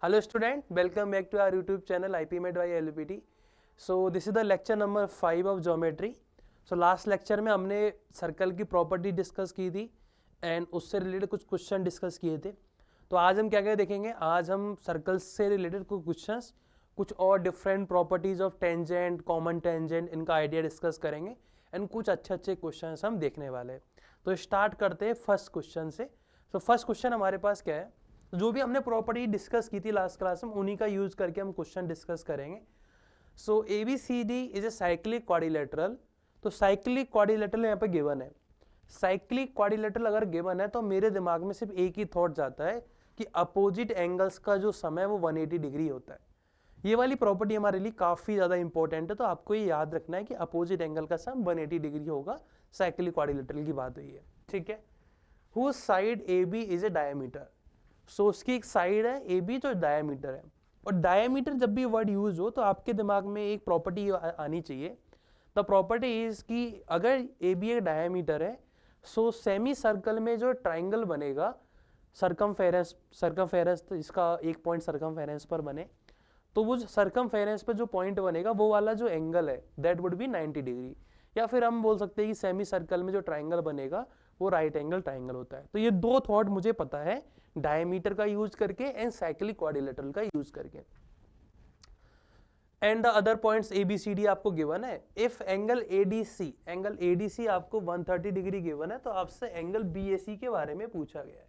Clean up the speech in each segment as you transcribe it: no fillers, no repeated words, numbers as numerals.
Hello student, welcome back to our YouTube channel IPMed by LPT. So this is the lecture number 5 of geometry. So last lecture में हमने circle की property discuss की थी and उससे related कुछ question discuss किए थे. तो आज हम क्या क्या देखेंगे, आज हम सर्कल से रिलेटेड कुछ क्वेश्चंस, कुछ और different properties of tangent, common tangent, इनका आइडिया डिस्कस करेंगे एंड कुछ अच्छे अच्छे क्वेश्चंस हम देखने वाले हैं. तो स्टार्ट करते हैं फर्स्ट क्वेश्चन से. तो फर्स्ट क्वेश्चन हमारे पास क्या है, जो भी हमने प्रॉपर्टी डिस्कस की थी लास्ट क्लास में उन्हीं का यूज करके हम क्वेश्चन डिस्कस करेंगे. सो ABCD is a cyclic quadrilateral. तो साइक्लिक क्वाड्रिलेटरल यहाँ पे गिवन है. साइक्लिक क्वाड्रिलेटरल अगर गिवन है तो मेरे दिमाग में सिर्फ एक ही थॉट जाता है कि अपोजिट एंगल्स का जो समय है वो 180 डिग्री होता है. ये वाली प्रॉपर्टी हमारे लिए काफी ज्यादा इंपॉर्टेंट है, तो आपको ये याद रखना है कि अपोजिट एंगल का सम 180 डिग्री होगा. साइक्लिक क्वाड्रिलेटरल की बात हुई है, ठीक है. Whose side AB is a diameter. So उसकी एक साइड है AB जो डायमीटर है. और डायमीटर जब भी वर्ड यूज हो तो आपके दिमाग में एक प्रॉपर्टी आनी चाहिए. द प्रॉपर्टी इज कि अगर AB एक डायमीटर है, सो सेमी सर्कल में जो ट्राइंगल बनेगा, सर्कमफेरेंस तो इसका एक पॉइंट सर्कमफेरेंस पर बने, तो वो सर्कमफेरेंस पर जो पॉइंट बनेगा वो वाला जो एंगल है दैट वुड बी 90 डिग्री. या फिर हम बोल सकते हैं कि सेमी सर्कल में जो ट्राइंगल बनेगा वो राइट एंगल ट्राइंगल होता है. तो ये दो थॉट मुझे पता है, डायमीटर का यूज करके एंड साइक्लिक क्वाड्रिलेटरल का यूज करके. And the other points ABCD आपको गिवन है. इफ एंगल ADC आपको 130 डिग्री गिवन है तो आपसे एंगल BAC के बारे में पूछा गया है.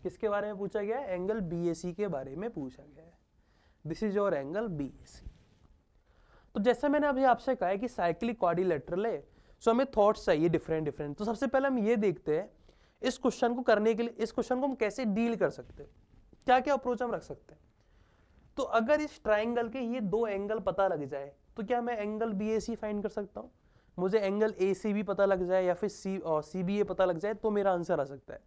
किसके बारे में पूछा गया है? एंगल BAC के बारे में पूछा गया है. This is your angle BAC. तो जैसे मैंने अभी आपसे कहा है कि साइक्लिक क्वाड्रिलेटरल है, सो हमें थॉट्स चाहिए डिफरेंट. तो सबसे पहले हम ये देखते हैं इस क्वेश्चन को करने के लिए, इस क्वेश्चन को हम कैसे डील कर सकते हैं, क्या क्या अप्रोच हम रख सकते हैं. तो अगर इस ट्राइंगल के ये दो एंगल पता लग जाए तो क्या मैं एंगल BAC फाइंड कर सकता हूँ. मुझे एंगल ACB पता लग जाए या फिर CBA पता लग जाए तो मेरा आंसर आ सकता है.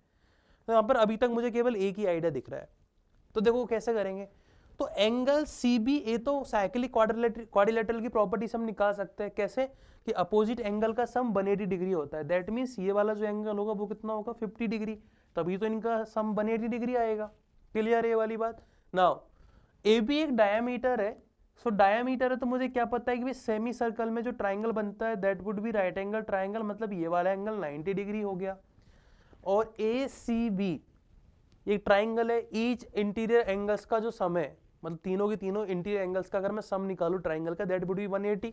तो यहाँ पर अभी तक मुझे केवल एक ही आइडिया दिख रहा है. तो देखो कैसे करेंगे. तो एंगल CBA तो साइक्लिक क्वाड्रिलेटरल की प्रॉपर्टीज हम निकाल सकते हैं. कैसे कि अपोजिट एंगल का सम 180 डिग्री होता है. दैट मीन्स ये वाला जो एंगल होगा वो कितना होगा, 50 डिग्री. तभी तो इनका सम 180 डिग्री आएगा. क्लियर है ये वाली बात. नाउ AB एक डायमीटर है. सो डायमीटर है तो मुझे क्या पता है कि सेमी सर्कल में जो ट्राइंगल बनता है that would B right angle triangle, मतलब ये वाला एंगल 90 डिग्री हो गया. और ACB एक ट्राइंगल है. ईच इंटीरियर एंगल्स का जो सम है, मतलब तीनों के तीनों इंटीरियर एंगल्स का अगर मैं सम निकालू ट्राइंगल का, that would be 180.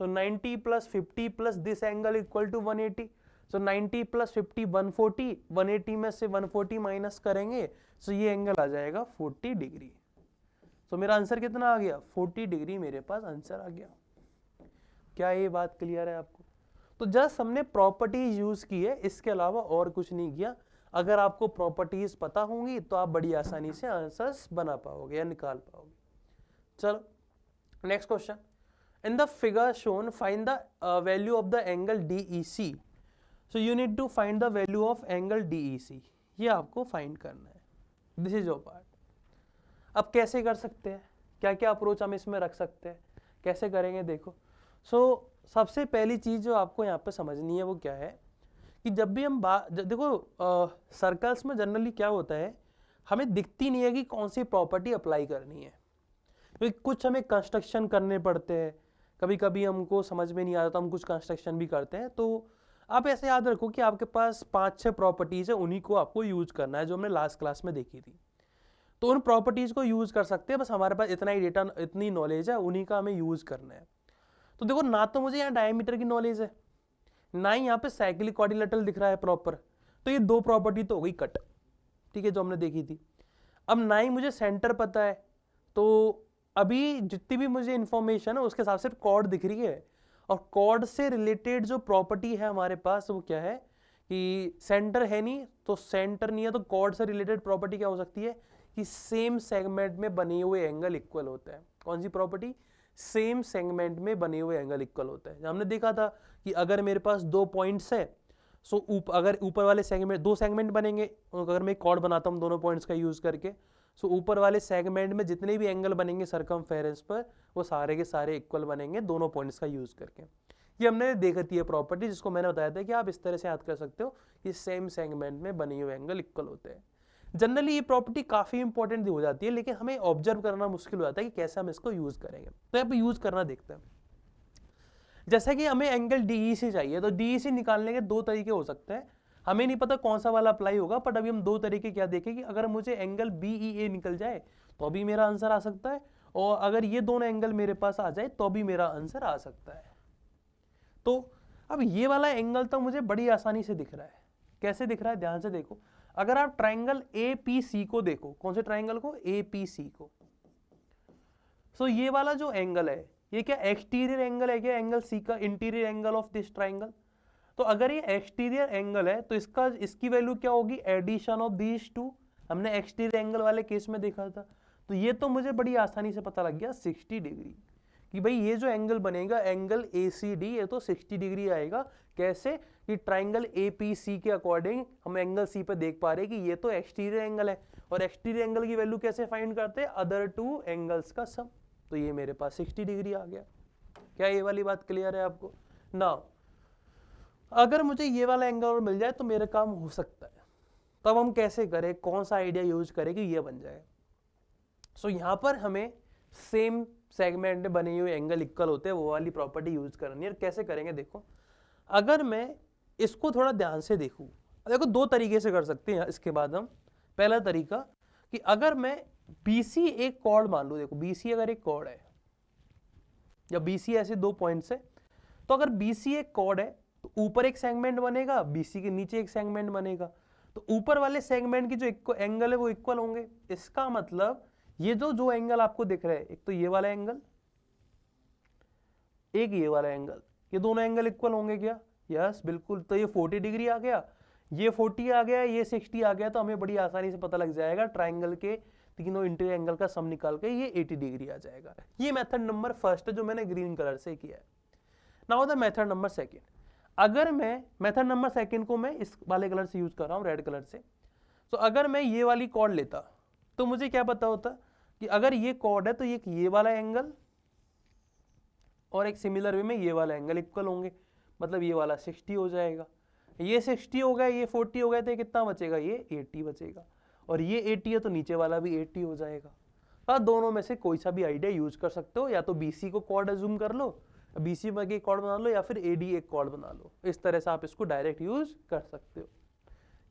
So 90 plus 50 plus this angle equal to 180. So 90 plus 50 140, 180 में से 140 माइनस करेंगे सो ये एंगल आ जाएगा 40 डिग्री. सो मेरा आंसर कितना आ गया, 40 डिग्री मेरे पास आंसर आ गया. क्या ये बात क्लियर है आपको. तो जस्ट हमने प्रॉपर्टीज यूज की है, इसके अलावा और कुछ नहीं किया. अगर आपको प्रॉपर्टीज पता होंगी तो आप बड़ी आसानी से आंसर्स बना पाओगे या निकाल पाओगे. चलो next question. In the figure shown find the value of the angle DEC. So you need to find the value of angle DEC. ये आपको फाइंड करना है. This is your part. अब कैसे कर सकते हैं, क्या क्या अप्रोच हम इसमें रख सकते हैं, कैसे करेंगे देखो. सो सबसे पहली चीज जो आपको यहाँ पे समझनी है वो क्या है कि जब भी हम देखो सर्कल्स में जनरली क्या होता है, हमें दिखती नहीं है कि कौन सी प्रॉपर्टी अप्लाई करनी है. क्योंकि कुछ हमें कंस्ट्रक्शन करने पड़ते हैं, कभी कभी हमको समझ में नहीं आता तो हम कुछ कंस्ट्रक्शन भी करते हैं. तो आप ऐसे याद रखो कि आपके पास 5-6 प्रॉपर्टीज है, उन्हीं को आपको यूज करना है जो हमने लास्ट क्लास में देखी थी. तो उन प्रॉपर्टीज को यूज कर सकते हैं, बस हमारे पास इतना ही डेटा, इतनी नॉलेज है, उन्हीं का हमें यूज करना है. तो देखो ना तो मुझे यहाँ डायमीटर की नॉलेज है, ना ही यहाँ पे साइक्लिक क्वाड्रिलेटरल दिख रहा है प्रॉपर. तो ये दो प्रॉपर्टी तो हो गई कट, ठीक है, जो हमने देखी थी. अब ना ही मुझे सेंटर पता है, तो अभी जितनी भी मुझे इंफॉर्मेशन है उसके हिसाब से कॉर्ड दिख रही है. और कॉर्ड से रिलेटेड जो प्रॉपर्टी है हमारे पास वो क्या है कि सेंटर है नहीं, तो सेंटर नहीं है तो कॉर्ड से रिलेटेड प्रॉपर्टी क्या हो सकती है कि सेम सेगमेंट में बने हुए एंगल इक्वल होता है. कौन सी प्रॉपर्टी, सेम सेगमेंट में बने हुए एंगल इक्वल होता है. हमने देखा था कि अगर मेरे पास दो पॉइंट्स है, सो अगर ऊपर वाले सेगमेंट, दो सेगमेंट बनेंगे, अगर मैं कॉर्ड बनाता हूँ दोनों पॉइंट्स का यूज करके, सो ऊपर वाले सेगमेंट में जितने भी एंगल बनेंगे सर्कमफेरेंस पर वो सारे के सारे इक्वल बनेंगे दोनों पॉइंट्स का यूज करके. ये हमने देखी थी ये प्रॉपर्टी, जिसको मैंने बताया था कि आप इस तरह से याद कर सकते हो कि सेम सेगमेंट में बने हुए एंगल इक्वल होते हैं. जनरली ये प्रॉपर्टी काफी इंपॉर्टेंट हो जाती है, लेकिन हमें ऑब्जर्व करना मुश्किल हो जाता है कि कैसे हम इसको यूज करेंगे। तो यहाँ पे यूज करना देखते हैं। जैसे कि हमें एंगल DEC चाहिए, तो DEC निकालने के दो तरीके हो सकते हैं। हमें नहीं पता कौन सा वाला अप्लाई होगा, बट अभी हम दो तरीके क्या देखें कि अगर मुझे एंगल BEA निकल जाए तो अभी मेरा आंसर आ सकता है, और अगर ये दोनों एंगल मेरे पास आ जाए तो भी मेरा आंसर आ सकता है। तो अब ये वाला एंगल तो मुझे बड़ी आसानी से दिख रहा है। कैसे दिख रहा है, ध्यान से देखो। अगर आप ट्राइंगल APC को देखो, कौन से ट्राइंगल को, APC को, सो ये वाला जो एंगल है ये क्या एक्सटीरियर एंगल है क्या, एंगल C का, interior angle of this triangle. तो अगर ये एक्सटीरियर एंगल है तो इसकी वैल्यू क्या होगी, एडिशन ऑफ दीज टू। हमने एक्सटीरियर एंगल वाले केस में देखा था। तो ये तो मुझे बड़ी आसानी से पता लग गया 60 डिग्री, कि भाई ये जो एंगल बनेगा एंगल ACD, ये तो 60 डिग्री आएगा। कैसे, कि ट्राइंगल APC के अकॉर्डिंग हम एंगल C पे देख पा रहे हैं कि ये तो एक्सटीरियर एंगल है, और एक्सटीरियर एंगल की वैल्यू कैसे फाइंड करते हैं, अदर टू एंगल्स का सम। तो ये मेरे पास 60 डिग्री आ गया। क्या ये वाली बात क्लियर है आपको? नाउ अगर मुझे ये वाला एंगल मिल जाए तो मेरा काम हो सकता है। तब हम कैसे करें, कौन सा आइडिया यूज करें कि ये बन जाए। सो यहाँ पर हमें सेम सेगमेंट में बने हुए एंगल इक्वल होते हैं, वो वाली प्रॉपर्टी यूज करनी है। कैसे करेंगे देखो, अगर मैं इसको थोड़ा ध्यान से देखूं, देखो दो तरीके से कर सकते हैं इसके बाद हम। पहला तरीका कि अगर मैं BC एक कॉर्ड मान लूं, देखो BC अगर एक कॉर्ड है, या BC ऐसे दो पॉइंट्स है, तो अगर BC एक कॉर्ड है तो ऊपर एक सेगमेंट बनेगा, BC के नीचे एक सेगमेंट बनेगा। तो ऊपर वाले सेगमेंट की जो एंगल है वो इक्वल होंगे। इसका मतलब ये जो एंगल आपको दिख रहा है, एक तो ये वाला एंगल, एक ये वाला एंगल, ये दोनों एंगल इक्वल होंगे क्या? यस बिल्कुल। तो ये 40 डिग्री आ गया, ये 40 आ गया, ये 60 आ गया। तो हमें बड़ी आसानी से पता लग जाएगा ट्राइंगल के तीनों इंटीरियर एंगल का सम निकाल के ये 80 डिग्री आ जाएगा। ये मेथड नंबर फर्स्ट है जो मैंने ग्रीन कलर से किया है। Now the method number second. अगर मैं मेथड नंबर सेकंड को मैं इस वाले कलर से यूज कर रहा हूँ, रेड कलर से। तो अगर मैं ये वाली कॉर्ड लेता तो मुझे क्या पता होता कि अगर ये कॉर्ड है तो ये वाला एंगल और एक सिमिलर वे में ये वाला एंगल इक्वल होंगे। मतलब ये वाला 60 हो जाएगा, ये 60 हो गया, ये 40 हो गया, तो ये कितना बचेगा, ये 80 बचेगा। और ये 80 है तो नीचे वाला भी 80 हो जाएगा। तो दोनों में से कोई सा भी आइडिया यूज कर सकते हो, या तो BC को कॉर्ड अज्यूम कर लो, BC में एक कॉर्ड बना लो, या फिर AD एक कॉर्ड बना लो। इस तरह से आप इसको डायरेक्ट यूज कर सकते हो।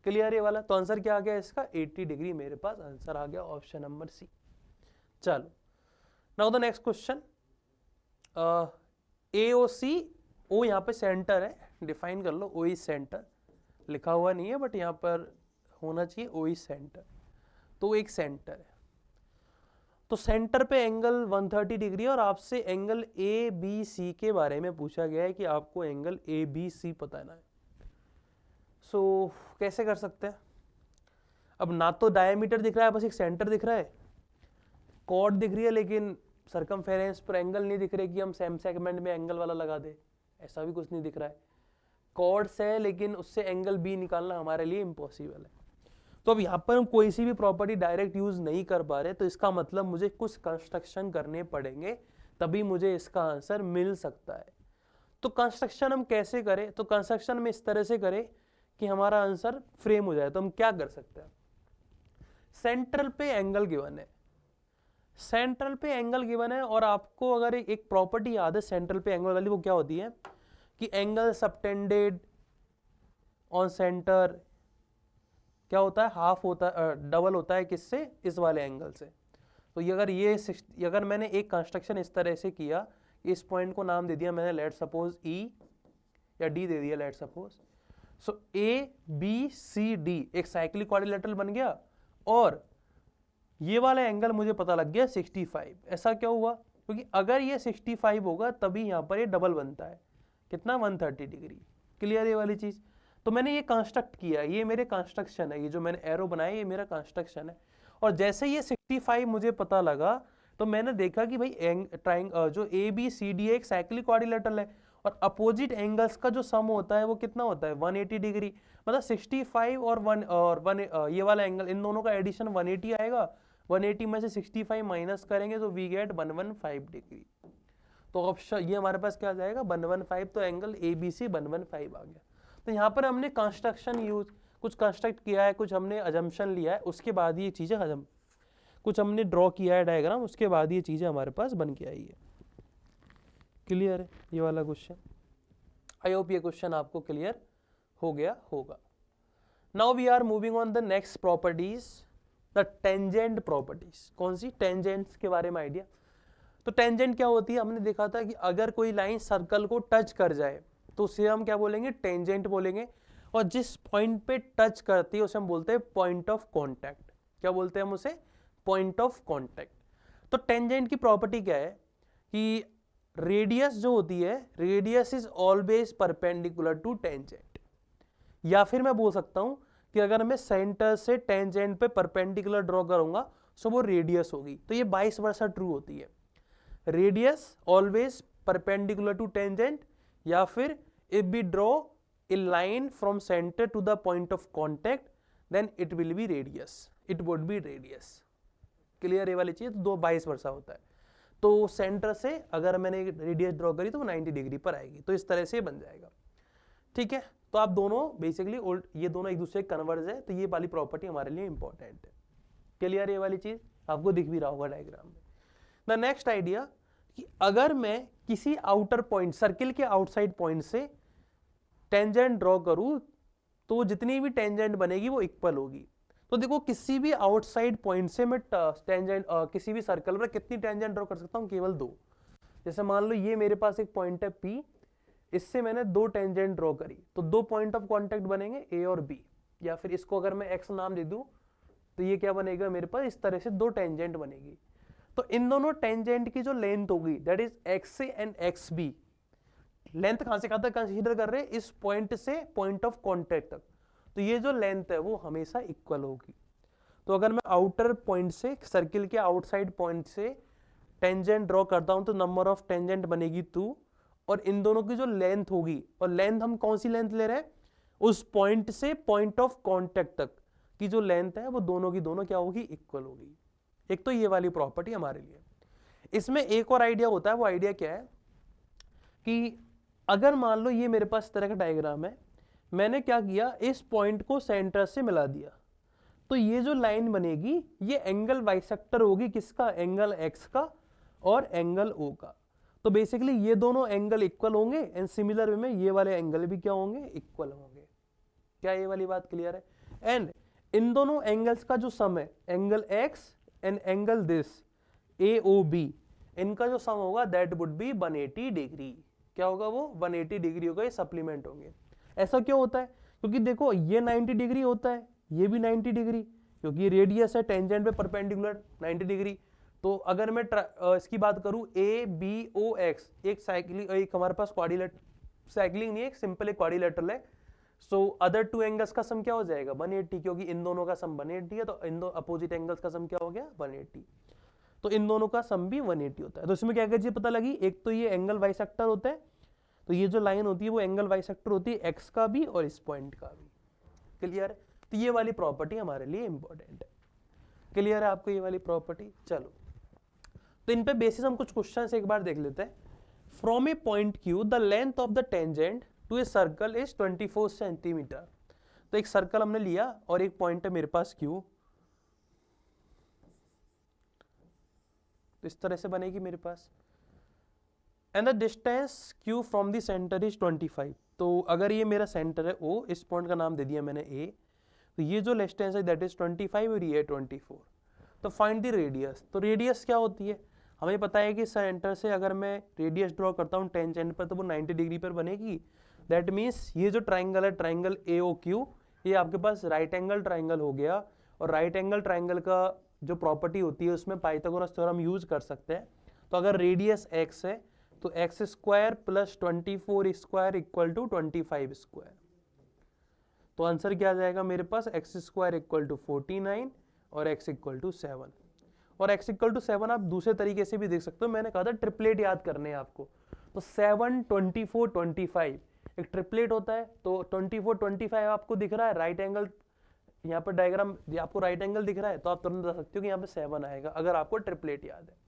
क्लियर है वाला? तो आंसर क्या आ गया इसका, 80 डिग्री मेरे पास आंसर आ गया, ऑप्शन नंबर C। चलो now the next question. AOC, O यहाँ पे सेंटर है, डिफाइन कर लो, O इज सेंटर। लिखा हुआ नहीं है बट यहाँ पर होना चाहिए O इज सेंटर। तो एक सेंटर है, तो सेंटर पे एंगल 130 डिग्री, और आपसे एंगल ABC के बारे में पूछा गया है कि आपको एंगल ABC बताना है। सो कैसे कर सकते हैं? अब ना तो डायमीटर दिख रहा है, बस एक सेंटर दिख रहा है, कॉर्ड दिख रही है, लेकिन सरकमफेरेंस पर एंगल नहीं दिख रहे कि हम सेम सेगमेंट में एंगल वाला लगा दे, ऐसा भी कुछ नहीं दिख रहा है। कॉर्ड्स है लेकिन उससे एंगल B निकालना हमारे लिए इम्पॉसिबल है। तो अब यहाँ पर हम कोई सी भी प्रॉपर्टी डायरेक्ट यूज नहीं कर पा रहे, तो इसका मतलब मुझे कुछ कंस्ट्रक्शन करने पड़ेंगे, तभी मुझे इसका आंसर मिल सकता है। तो कंस्ट्रक्शन हम कैसे करें? तो कंस्ट्रक्शन में इस तरह से करें कि हमारा आंसर फ्रेम हो जाए। तो हम क्या कर सकते हैं, सेंट्रल पे एंगल गिवन है, सेंट्रल पे एंगल गिवन है, और आपको अगर एक प्रॉपर्टी याद है सेंट्रल पे एंगल वाली, वो क्या होती है कि एंगल सबटेंडेड ऑन सेंटर क्या होता है, हाफ होता है, डबल होता है किससे, इस वाले एंगल से। तो अगर मैंने एक कंस्ट्रक्शन इस तरह से किया, इस पॉइंट को नाम दे दिया मैंने, लेट सपोज E या D दे दिया, लेट सपोज। सो ABCD एक साइक्लिक क्वाड्रिलेटरल बन गया, और ये वाला एंगल मुझे पता लग गया 65। ऐसा क्या हुआ, क्योंकि अगर ये 65 होगा तभी यहाँ पर ये डबल बनता है, कितना, 130 डिग्री। क्लियर ये वाली चीज? तो मैंने ये कंस्ट्रक्ट किया, ये मेरे कंस्ट्रक्शन है, ये जो मैंने एरो बनाया ये मेरा कंस्ट्रक्शन है। और जैसे ये 65 मुझे पता लगा तो मैंने देखा कि भाई जो ABCD एक साइक्लिक क्वाड्रिलेटरल है, और अपोजिट एंगल्स का जो सम होता है वो कितना होता है, 180 डिग्री। मतलब 65 और 1 ये वाला एंगल, इन दोनों का एडिशन 180 आएगा। 180 में से 65 माइनस करेंगे तो वी गेट 115 डिग्री। तो ऑप्शन ये हमारे पास क्या आ जाएगा, 115। तो एंगल ABC 115 आ गया। तो यहाँ पर हमने कंस्ट्रक्शन यूज, कुछ कंस्ट्रक्ट किया है, कुछ हमने अजम्पशन लिया है, उसके बाद ये चीज़ें कुछ हमने ड्रॉ किया है डायग्राम, उसके बाद ये चीज़ें हमारे पास बन के आई है। क्लियर है ये वाला क्वेश्चन? आई होप ये क्वेश्चन आपको क्लियर हो गया होगा। Now we are moving on the next properties, the tangent properties. कौन सी? टेंजेंट्स के बारे में आइडिया। तो टेंजेंट क्या होती है? हमने देखा था कि अगर कोई लाइन सर्कल को टच कर जाए तो उसे हम क्या बोलेंगे? टेंजेंट बोलेंगे। और जिस पॉइंट पे टच करती है उसे हम बोलते हैं पॉइंट ऑफ कॉन्टैक्ट। क्या बोलते हैं हम उसे? Point of contact. तो टेंजेंट की प्रॉपर्टी क्या है कि रेडियस जो होती है, radius is always perpendicular to tangent. या फिर मैं बोल सकता हूं कि अगर मैं सेंटर से टेंजेंट पे परपेंडिकुलर ड्रॉ करूंगा तो वो रेडियस होगी। तो ये 22 वर्षा ट्रू होती है, radius always perpendicular to tangent, या फिर if we draw a line from center to the point of contact then it will be radius, it would be radius। Clear ये वाली चीज? दो 22 वर्षा होता है, तो सेंटर से अगर मैंने रेडियस ड्रॉ करी तो वो 90 डिग्री पर आएगी। तो इस तरह से बन जाएगा। ठीक है, तो आप दोनों बेसिकली ये दोनों एक दूसरे कन्वर्ज है, तो ये वाली प्रॉपर्टी हमारे लिए इंपॉर्टेंट है। क्लियर ये वाली चीज? आपको दिख भी रहा होगा डायग्राम में। द नेक्स्ट आइडिया कि अगर मैं किसी आउटर पॉइंट, सर्किल के आउटसाइड पॉइंट से टेंजेंट ड्रॉ करूं तो जितनी भी टेंजेंट बनेगी वो इक्वल होगी। तो देखो किसी भी आउटसाइड पॉइंट से मैं टेंजेंट किसी भी सर्कल पर कितनी टेंजेंट ड्रॉ कर सकता हूं? केवल 2। जैसे मान लो ये मेरे पास एक पॉइंट है P, इससे मैंने 2 टेंजेंट ड्रॉ करी तो 2 पॉइंट ऑफ कॉन्टेक्ट बनेंगे A और B। या फिर इसको अगर मैं X नाम दे दूं तो ये क्या बनेगा मेरे पास? इस तरह से 2 टेंजेंट बनेगी। तो इन दोनों टेंजेंट की जो लेंथ होगी that is XA and XB। Length कहां से कहां तक कंसीडर कर रहे हैं? इस पॉइंट से पॉइंट ऑफ कांटेक्ट तक। तो ये जो लेंथ है वो हमेशा इक्वल होगी। तो अगर मैं आउटर पॉइंट से, सर्किल के आउटसाइड पॉइंट से टेंजेंट ड्रॉ करता हूं तो नंबर ऑफ टेंजेंट बनेगी 2, और इन दोनों की जो लेंथ होगी, और लेंथ हम कौन सी लेंथ ले रहे हैं? उस पॉइंट से पॉइंट ऑफ कॉन्टेक्ट तक की जो लेंथ है वो दोनों की दोनों क्या होगी? इक्वल होगी। एक तो ये वाली प्रॉपर्टी हमारे लिए। इसमें एक और आइडिया होता है, वो आइडिया क्या है कि अगर मान लो ये मेरे पास इस तरह का डायग्राम है, मैंने क्या किया? इस पॉइंट को सेंटर से मिला दिया, तो ये जो लाइन बनेगी ये एंगल बाइसेक्टर होगी। किसका? एंगल X का और एंगल O का। तो बेसिकली ये दोनों एंगल इक्वल होंगे, एंड सिमिलर वे में ये वाले एंगल भी क्या होंगे? इक्वल होंगे। क्या ये वाली बात क्लियर है? एंड इन दोनों एंगल्स का जो सम है, angle X and angle this AOB, इनका जो सम होगा दैट वुड बी 180 डिग्री। क्या होगा वो? 180 डिग्री होगा, ये सप्लीमेंट होंगे। ऐसा क्यों होता है? क्योंकि देखो ये 90 डिग्री होता है, ये भी 90 डिग्री, क्योंकि रेडियस है टेंजेंट पे परपेंडिकुलर 90 डिग्री। तो अगर मैं इसकी बात करूं ABOX, एक साइक्लिंग, एक हमारे पास क्वाड्रिलेटरल, साइक्लिंग नहीं है, एक सिंपल एक क्वाड्रिलेटरल है। सो अदर 2 एंगल्स का सम क्या हो जाएगा? 180, क्योंकि इन दोनों का सम 180 है, तो इन दो अपोजिट एंगल्स का सम क्या हो गया? 180। तो इन दोनों का सम भी 180 होता है। तो इसमें क्या क्या चीज पता लगी? एक तो ये एंगल बाइसेक्टर होता है, तो ये जो लाइन होती है वो एंगल बाइसेक्टर होती है, एक्स का भी और इस पॉइंट का भी। क्लियर है? तो ये वाली प्रॉपर्टी हमारे लिए इंपॉर्टेंट है। क्लियर है आपको ये वाली प्रॉपर्टी? चलो, तो इन पे बेसिस हम कुछ क्वेश्चन एक बार देख लेते हैं। From a point Q the length of the tangent to a circle is 24 centimetre. तो एक सर्कल हमने लिया और एक पॉइंट है मेरे पास Q, तो इस तरह से बनेगी मेरे पास। And the distance Q from the centre is 25। तो अगर ये मेरा सेंटर है O, इस पॉइंट का नाम दे दिया मैंने A, तो ये जो डिस्टेंस है दैट इज 25 और ये 24। तो फाइंड द रेडियस। तो रेडियस क्या होती है? हमें पता है कि सेंटर से अगर मैं रेडियस ड्रॉ करता हूँ टेंजेंट पर तो वो 90 डिग्री पर बनेगी। दैट मीन्स ये जो ट्राइंगल है, ट्राइंगल AOQ, ये आपके पास राइट एंगल ट्राइंगल हो गया। और राइट एंगल ट्राइंगल का जो प्रॉपर्टी होती है उसमें पाइथागोरस थ्योरम यूज कर सकते हैं। तो अगर रेडियस x है तो x square plus 24 square equal to 25 square. तो आंसर क्या आ जाएगा मेरे पास? x स्क्वायर इक्वल टू 49 और x इक्वल टू 7। और x इक्वल टू 7 आप दूसरे तरीके से भी देख सकते हो। मैंने कहा था ट्रिपलेट याद करने हैं आपको, तो 7, 24, 25 एक ट्रिपलेट होता है। तो 24, 25 आपको दिख रहा है राइट एंगल, यहाँ पर डायग्राम आपको राइट एंगल दिख रहा है, तो आप तुरंत बता सकते हो कि यहाँ पे 7 आएगा अगर आपको ट्रिपलेट याद है।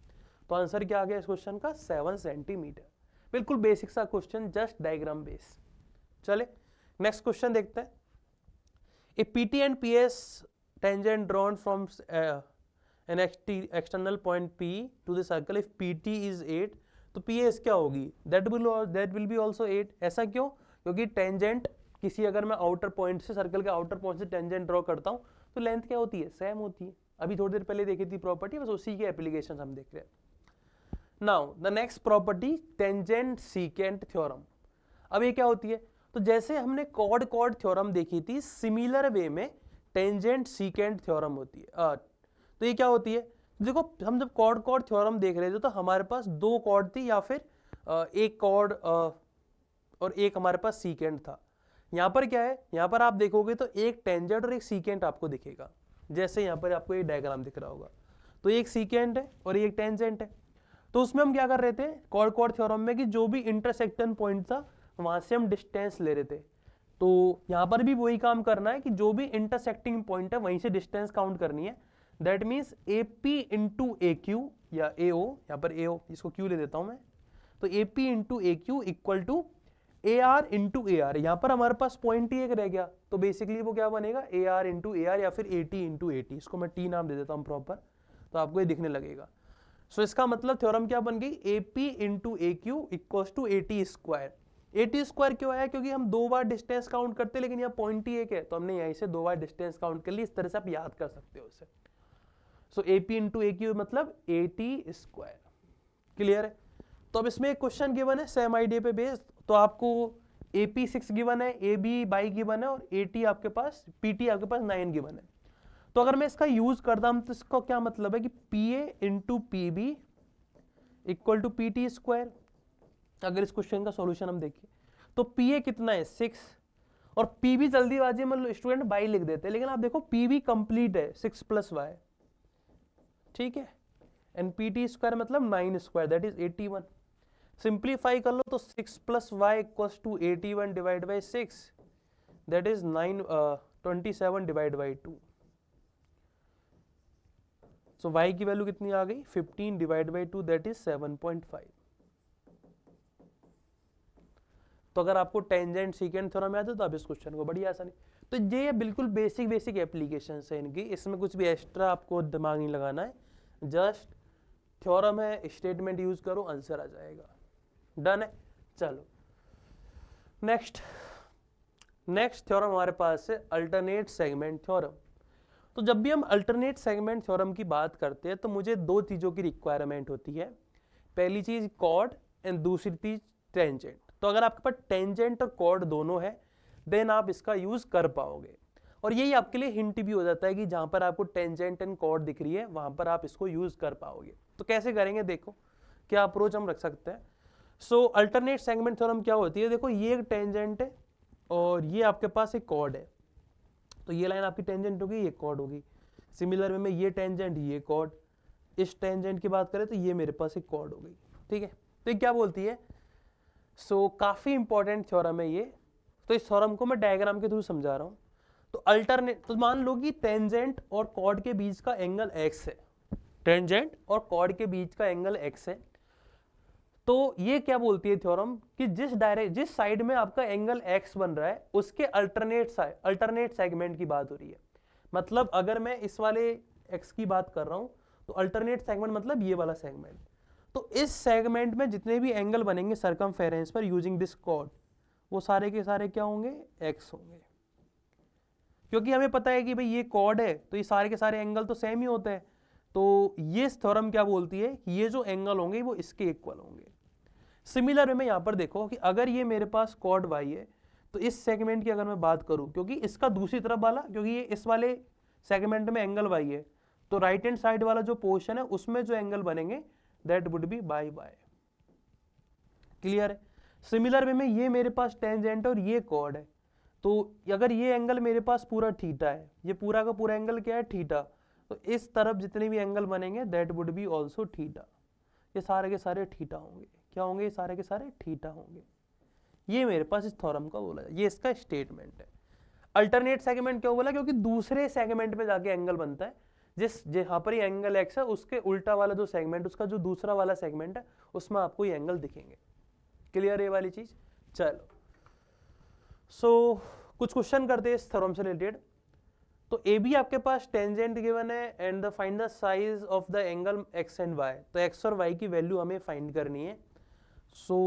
तो आंसर क्या आ गया इस क्वेश्चन का? 7 सेंटीमीटर। बिल्कुल बेसिक सा क्वेश्चन, जस्ट डायग्राम बेस। चले नेक्स्ट क्वेश्चन देखते हैं। ए PT and PS tangent drawn from an external point P to the circle if PT is 8 तो PS क्या होगी, that will be also 8। ऐसा क्यों? क्योंकि टेंजेंट किसी, अगर मैं आउटर पॉइंट से, सर्कल के आउटर पॉइंट से टेंजेंट ड्रॉ करता हूँ तो लेंथ क्या होती है, सेम होती है। अभी थोड़ी देर पहले देखी थी प्रॉपर्टी, बस उसी के एप्लीकेशन हम देख रहे हैं। Now the next property, tangent secant theorem. अब ये क्या होती है, तो जैसे हमने कॉर्ड कॉर्ड थ्योरम देखी थी, सिमिलर वे में टेंजेंट सीकेंट थ्योरम होती है। तो ये क्या होती है, देखो हम जब कॉर्ड कॉर्ड थ्योरम देख रहे थे तो हमारे पास दो कॉर्ड थी या फिर एक कॉर्ड और एक हमारे पास सीकेंट था। यहाँ पर क्या है, यहाँ पर आप देखोगे तो एक टेंजेंट और एक सीकेंट आपको दिखेगा, जैसे यहाँ पर आपको ये डायग्राम दिख रहा होगा। तो एक सीकेंट है और एक टेंजेंट है। तो उसमें हम क्या कर रहे थे कॉर्ड कॉर्ड थ्योरम में, कि जो भी इंटरसेक्शन पॉइंट था वहां से हम डिस्टेंस ले रहे थे। तो यहाँ पर भी वही काम करना है कि जो भी इंटरसेक्टिंग पॉइंट है वहीं से डिस्टेंस काउंट करनी है। That means AP into AQ या AO, यहाँ पर AO, इसको Q ले देता हूं मैं। तो AP into AQ equal to AR into AR। यहाँ पर हमारे पास पॉइंट ही एक रह गया, तो बेसिकली वो क्या बनेगा, AR इंटू AR या फिर AT इंटू AT। इसको मैं T नाम दे देता हूँ प्रॉपर, तो आपको ये दिखने लगेगा। सो इसका मतलब थ्योरम क्या बन गई, AP into AQ equal to AT square. AT square क्यों आया, क्योंकि हम दो बार डिस्टेंस काउंट करते हैं, लेकिन यहाँ पॉइंट ही एक है, तो हमने यहीं से दो बार डिस्टेंस काउंट कर ली। इस तरह से आप याद कर सकते हो इसे। सो AP इंटू AQ मतलब AT स्क्वायर। क्लियर है? तो अब इसमें एक क्वेश्चन गिवन है सेम आइडिया पे बेस्ड, तो आपको AP 6 गिवन है, AB 22 गिवन है और AT आपके पास, PT आपके पास 9 गिवन है। तो अगर मैं इसका यूज करता हूं तो इसका क्या मतलब है कि PA into PB equal to PT square. अगर इस क्वेश्चन का सॉल्यूशन हम देखें तो PA कितना है 6 और PB जल्दीबाजी में स्टूडेंट बाई लिख देते हैं, लेकिन आप देखो PB कंप्लीट है 6 प्लस y, ठीक है, एंड PT स्क्वायर मतलब 9 स्क्वायर दैट इज 81। सिंप्लीफाई कर लो तो 6 plus y equals to 81 divide by 6 that is 27 divide by 2। So y की वैल्यू कितनी आ गई 15 डिवाइड बाई 2 दैट इज 7.5। तो अगर आपको टेंजेंट सीकेंट थ्योरम याद है तो आप इस क्वेश्चन को बड़ी आसानी, तो ये बिल्कुल बेसिक एप्लीकेशन है इनकी, इसमें कुछ भी एक्स्ट्रा आपको दिमाग नहीं लगाना है, जस्ट थ्योरम है, स्टेटमेंट यूज करो, आंसर आ जाएगा। डन है? चलो नेक्स्ट थ्योरम हमारे पास है अल्टरनेट सेगमेंट थ्योरम। तो जब भी हम अल्टरनेट सेगमेंट थ्योरम की बात करते हैं तो मुझे दो चीजों की रिक्वायरमेंट होती है, पहली चीज कॉर्ड एंड दूसरी चीज टेंजेंट। तो अगर आपके पास टेंजेंट और कॉर्ड दोनों है देन आप इसका यूज कर पाओगे, और यही आपके लिए हिंट भी हो जाता है कि जहां पर आपको टेंजेंट एंड कॉर्ड दिख रही है वहां पर आप इसको यूज कर पाओगे। तो कैसे करेंगे, देखो क्या अप्रोच हम रख सकते हैं। सो अल्टरनेट सेगमेंट थ्योरम क्या होती है, देखो ये एक टेंजेंट है और ये आपके पास एक कॉर्ड है, तो ये लाइन आपकी टेंजेंट होगी, ये कॉर्ड होगी। सिमिलर वे में ये टेंजेंट ये कॉर्ड, इस टेंजेंट की बात करें तो ये मेरे पास एक कॉर्ड हो गई, ठीक है। तो ये क्या बोलती है, सो काफी इंपॉर्टेंट थ्योरम है ये, तो इस थ्योरम को मैं डायग्राम के थ्रू समझा रहा हूं। तो अल्टरनेट, तो मान लो कि टेंजेंट और कॉर्ड के बीच का एंगल x है, टेंजेंट और कॉर्ड के बीच का एंगल x है। तो ये क्या बोलती है थ्योरम कि जिस साइड में आपका एंगल x बन रहा है उसके अल्टरनेट सेगमेंट की बात हो रही है। मतलब अगर मैं इस वाले x की बात कर रहा हूं तो अल्टरनेट सेगमेंट मतलब ये वाला सेगमेंट। तो इस सेगमेंट में जितने भी एंगल बनेंगे सर्कमफेरेंस पर यूजिंग दिस कॉर्ड, वो सारे के सारे क्या होंगे, x होंगे। क्योंकि हमें पता है कि भाई ये कॉर्ड है तो ये सारे के सारे एंगल तो सेम ही होते हैं। तो ये थ्योरम क्या बोलती है कि ये जो एंगल होंगे वो इसके इक्वल होंगे। सिमिलर वे में यहां पर देखो कि अगर ये मेरे पास कॉर्ड y है तो इस सेगमेंट की अगर मैं बात करूं, क्योंकि इसका दूसरी तरफ वाला, क्योंकि ये इस वाले सेगमेंट में एंगल y है, तो राइट हैंड साइड वाला जो पोर्शन है उसमें जो एंगल बनेंगे that would be bye bye. Clear है? सिमिलर वे में ये मेरे पास टेंजेंट और ये कॉर्ड है, तो अगर ये एंगल मेरे पास पूरा थीटा है, ये पूरा का पूरा एंगल क्या है थीटा, तो इस तरफ जितने भी एंगल बनेंगे that would B also theta. ये सारे के सारे थीटा होंगे, क्या होंगे, ये सारे के सारे थीटा होंगे। ये मेरे पास इस थ्योरम का बोला, ये इसका स्टेटमेंट है। अल्टरनेट सेगमेंट क्यों बोला, क्योंकि दूसरे सेगमेंट में जाके एंगल बनता है, जिस जहां पर ये एंगल x है उसके उल्टा वाला जो सेगमेंट, उसका जो दूसरा वाला सेगमेंट है उसमें आपको ये एंगल दिखेंगे। क्लियर है ये वाली चीज? चलो सो कुछ क्वेश्चन करते हैं इस थ्योरम से रिलेटेड। तो ए बी आपके पास टेंजेंट गिवन है and the find the size of the angle x and y, तो एक्स और वाई की वैल्यू हमें फाइंड करनी है। सो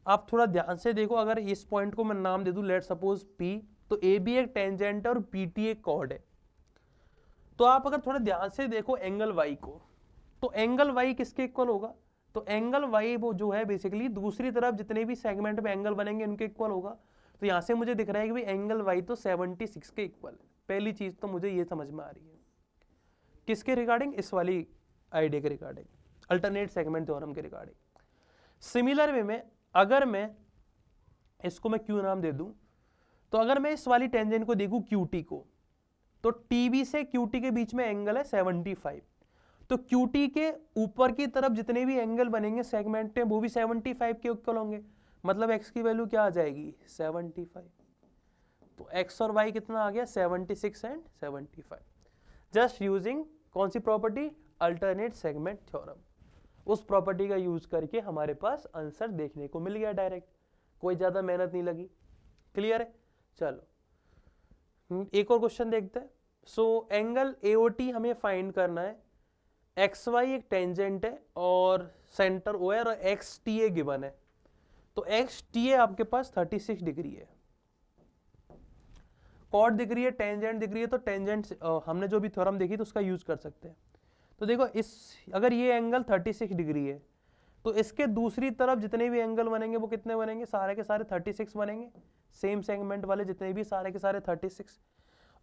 आप थोड़ा ध्यान से देखो, अगर इस पॉइंट को मैं नाम दे दूं लेट सपोज पी, तो ए बी एक टेंजेंट है और पी टी एक कॉर्ड है। तो आप अगर थोड़ा ध्यान से देखो एंगल वाई को, तो एंगल वाई किसके इक्वल होगा, तो एंगल वाई वो जो है बेसिकली दूसरी तरफ जितने भी सेगमेंट में एंगल बनेंगे उनके इक्वल होगा। तो यहां से मुझे दिख रहा है कि भाई एंगल वाई तो 76 के इक्वल है। पहली चीज तो मुझे ये समझ में आ रही है, किसके रिगार्डिंग, इस वाली आइडिया के रिगार्डिंग, अल्टरनेट सेगमेंट थ्योरम के रिगार्डिंग। सिमिलर वे में अगर मैं इसको मैं क्यू नाम दे दूं, तो अगर मैं इस वाली टेंजेंट को देखूं क्यू टी को, तो टीबी से क्यूटी के बीच में एंगल है 75, तो क्यूटी के ऊपर की तरफ जितने भी एंगल बनेंगे सेगमेंट में वो भी 75 के इक्वल होंगे। मतलब x की वैल्यू क्या आ जाएगी 75, तो x और y कितना आ गया 76 एंड 75। जस्ट यूजिंग कौन सी प्रॉपर्टी, अल्टरनेट सेगमेंट थ्योरम, उस प्रॉपर्टी का यूज करके हमारे पास आंसर देखने को मिल गया डायरेक्ट, कोई ज्यादा मेहनत नहीं लगी। क्लियर है, चलो एक और क्वेश्चन देखते हैं। सो एंगल एओटी हमें फाइंड करना है, एक्स वाई एक टेंजेंट है और सेंटर ओ है और एक्स टी ए गिवन है। तो एक्स टी ए आपके पास 36 डिग्री है, कॉर्ड दिख रही है, टेंजेंट दिख रही है, तो टेंजेंट हमने जो भी थ्योरम देखी तो उसका यूज कर सकते हैं। तो देखो इस अगर ये एंगल 36 डिग्री है तो इसके दूसरी तरफ जितने भी एंगल बनेंगे वो कितने बनेंगे, सारे के सारे 36 बनेंगे, सेम सेगमेंट वाले जितने भी सारे के सारे 36।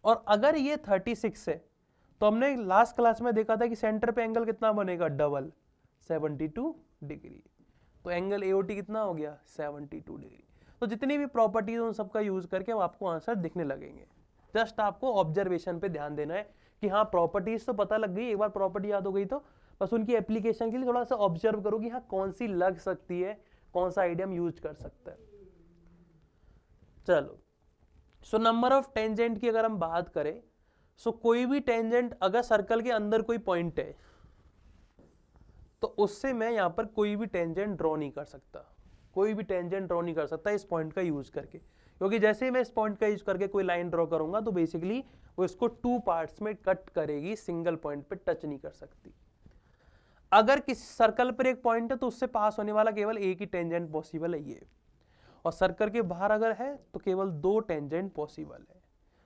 और अगर ये 36 है तो हमने लास्ट क्लास में देखा था कि सेंटर पे एंगल कितना बनेगा, डबल 72 डिग्री। तो एंगल एओटी कितना हो गया 72 डिग्री। तो जितनी भी प्रॉपर्टीज उन सबका यूज करके आपको आंसर दिखने लगेंगे। जस्ट आपको ऑब्जर्वेशन पे ध्यान देना है कि हाँ प्रॉपर्टीज तो पता लग गई, एक बार प्रॉपर्टी याद हो गई तो बस उनकी एप्लीकेशन के लिए थोड़ा सा ऑब्जर्व करो कि हाँ कौन सी लग सकती है, कौन सा आइडिया हम यूज कर सकते हैं। चलो सो नंबर ऑफ टेंजेंट की अगर हम बात करें, सो कोई भी टेंजेंट अगर सर्कल के अंदर कोई पॉइंट है तो उससे मैं यहां पर कोई भी टेंजेंट ड्रॉ नहीं कर सकता, कोई भी टेंजेंट ड्रॉ नहीं कर सकता इस पॉइंट का यूज करके, क्योंकि जैसे ही मैं इस पॉइंट का यूज करके कोई लाइन ड्रॉ करूंगा तो बेसिकली वो इसको 2 पार्ट्स में कट करेगी, सिंगल पॉइंट पे टच नहीं कर सकती। अगर किसी सर्कल पर एक पॉइंट है तो उससे पास होने वाला केवल एक ही टेंजेंट पॉसिबल है ये, और सर्कल के बाहर अगर है तो केवल 2 टेंजेंट पॉसिबल है।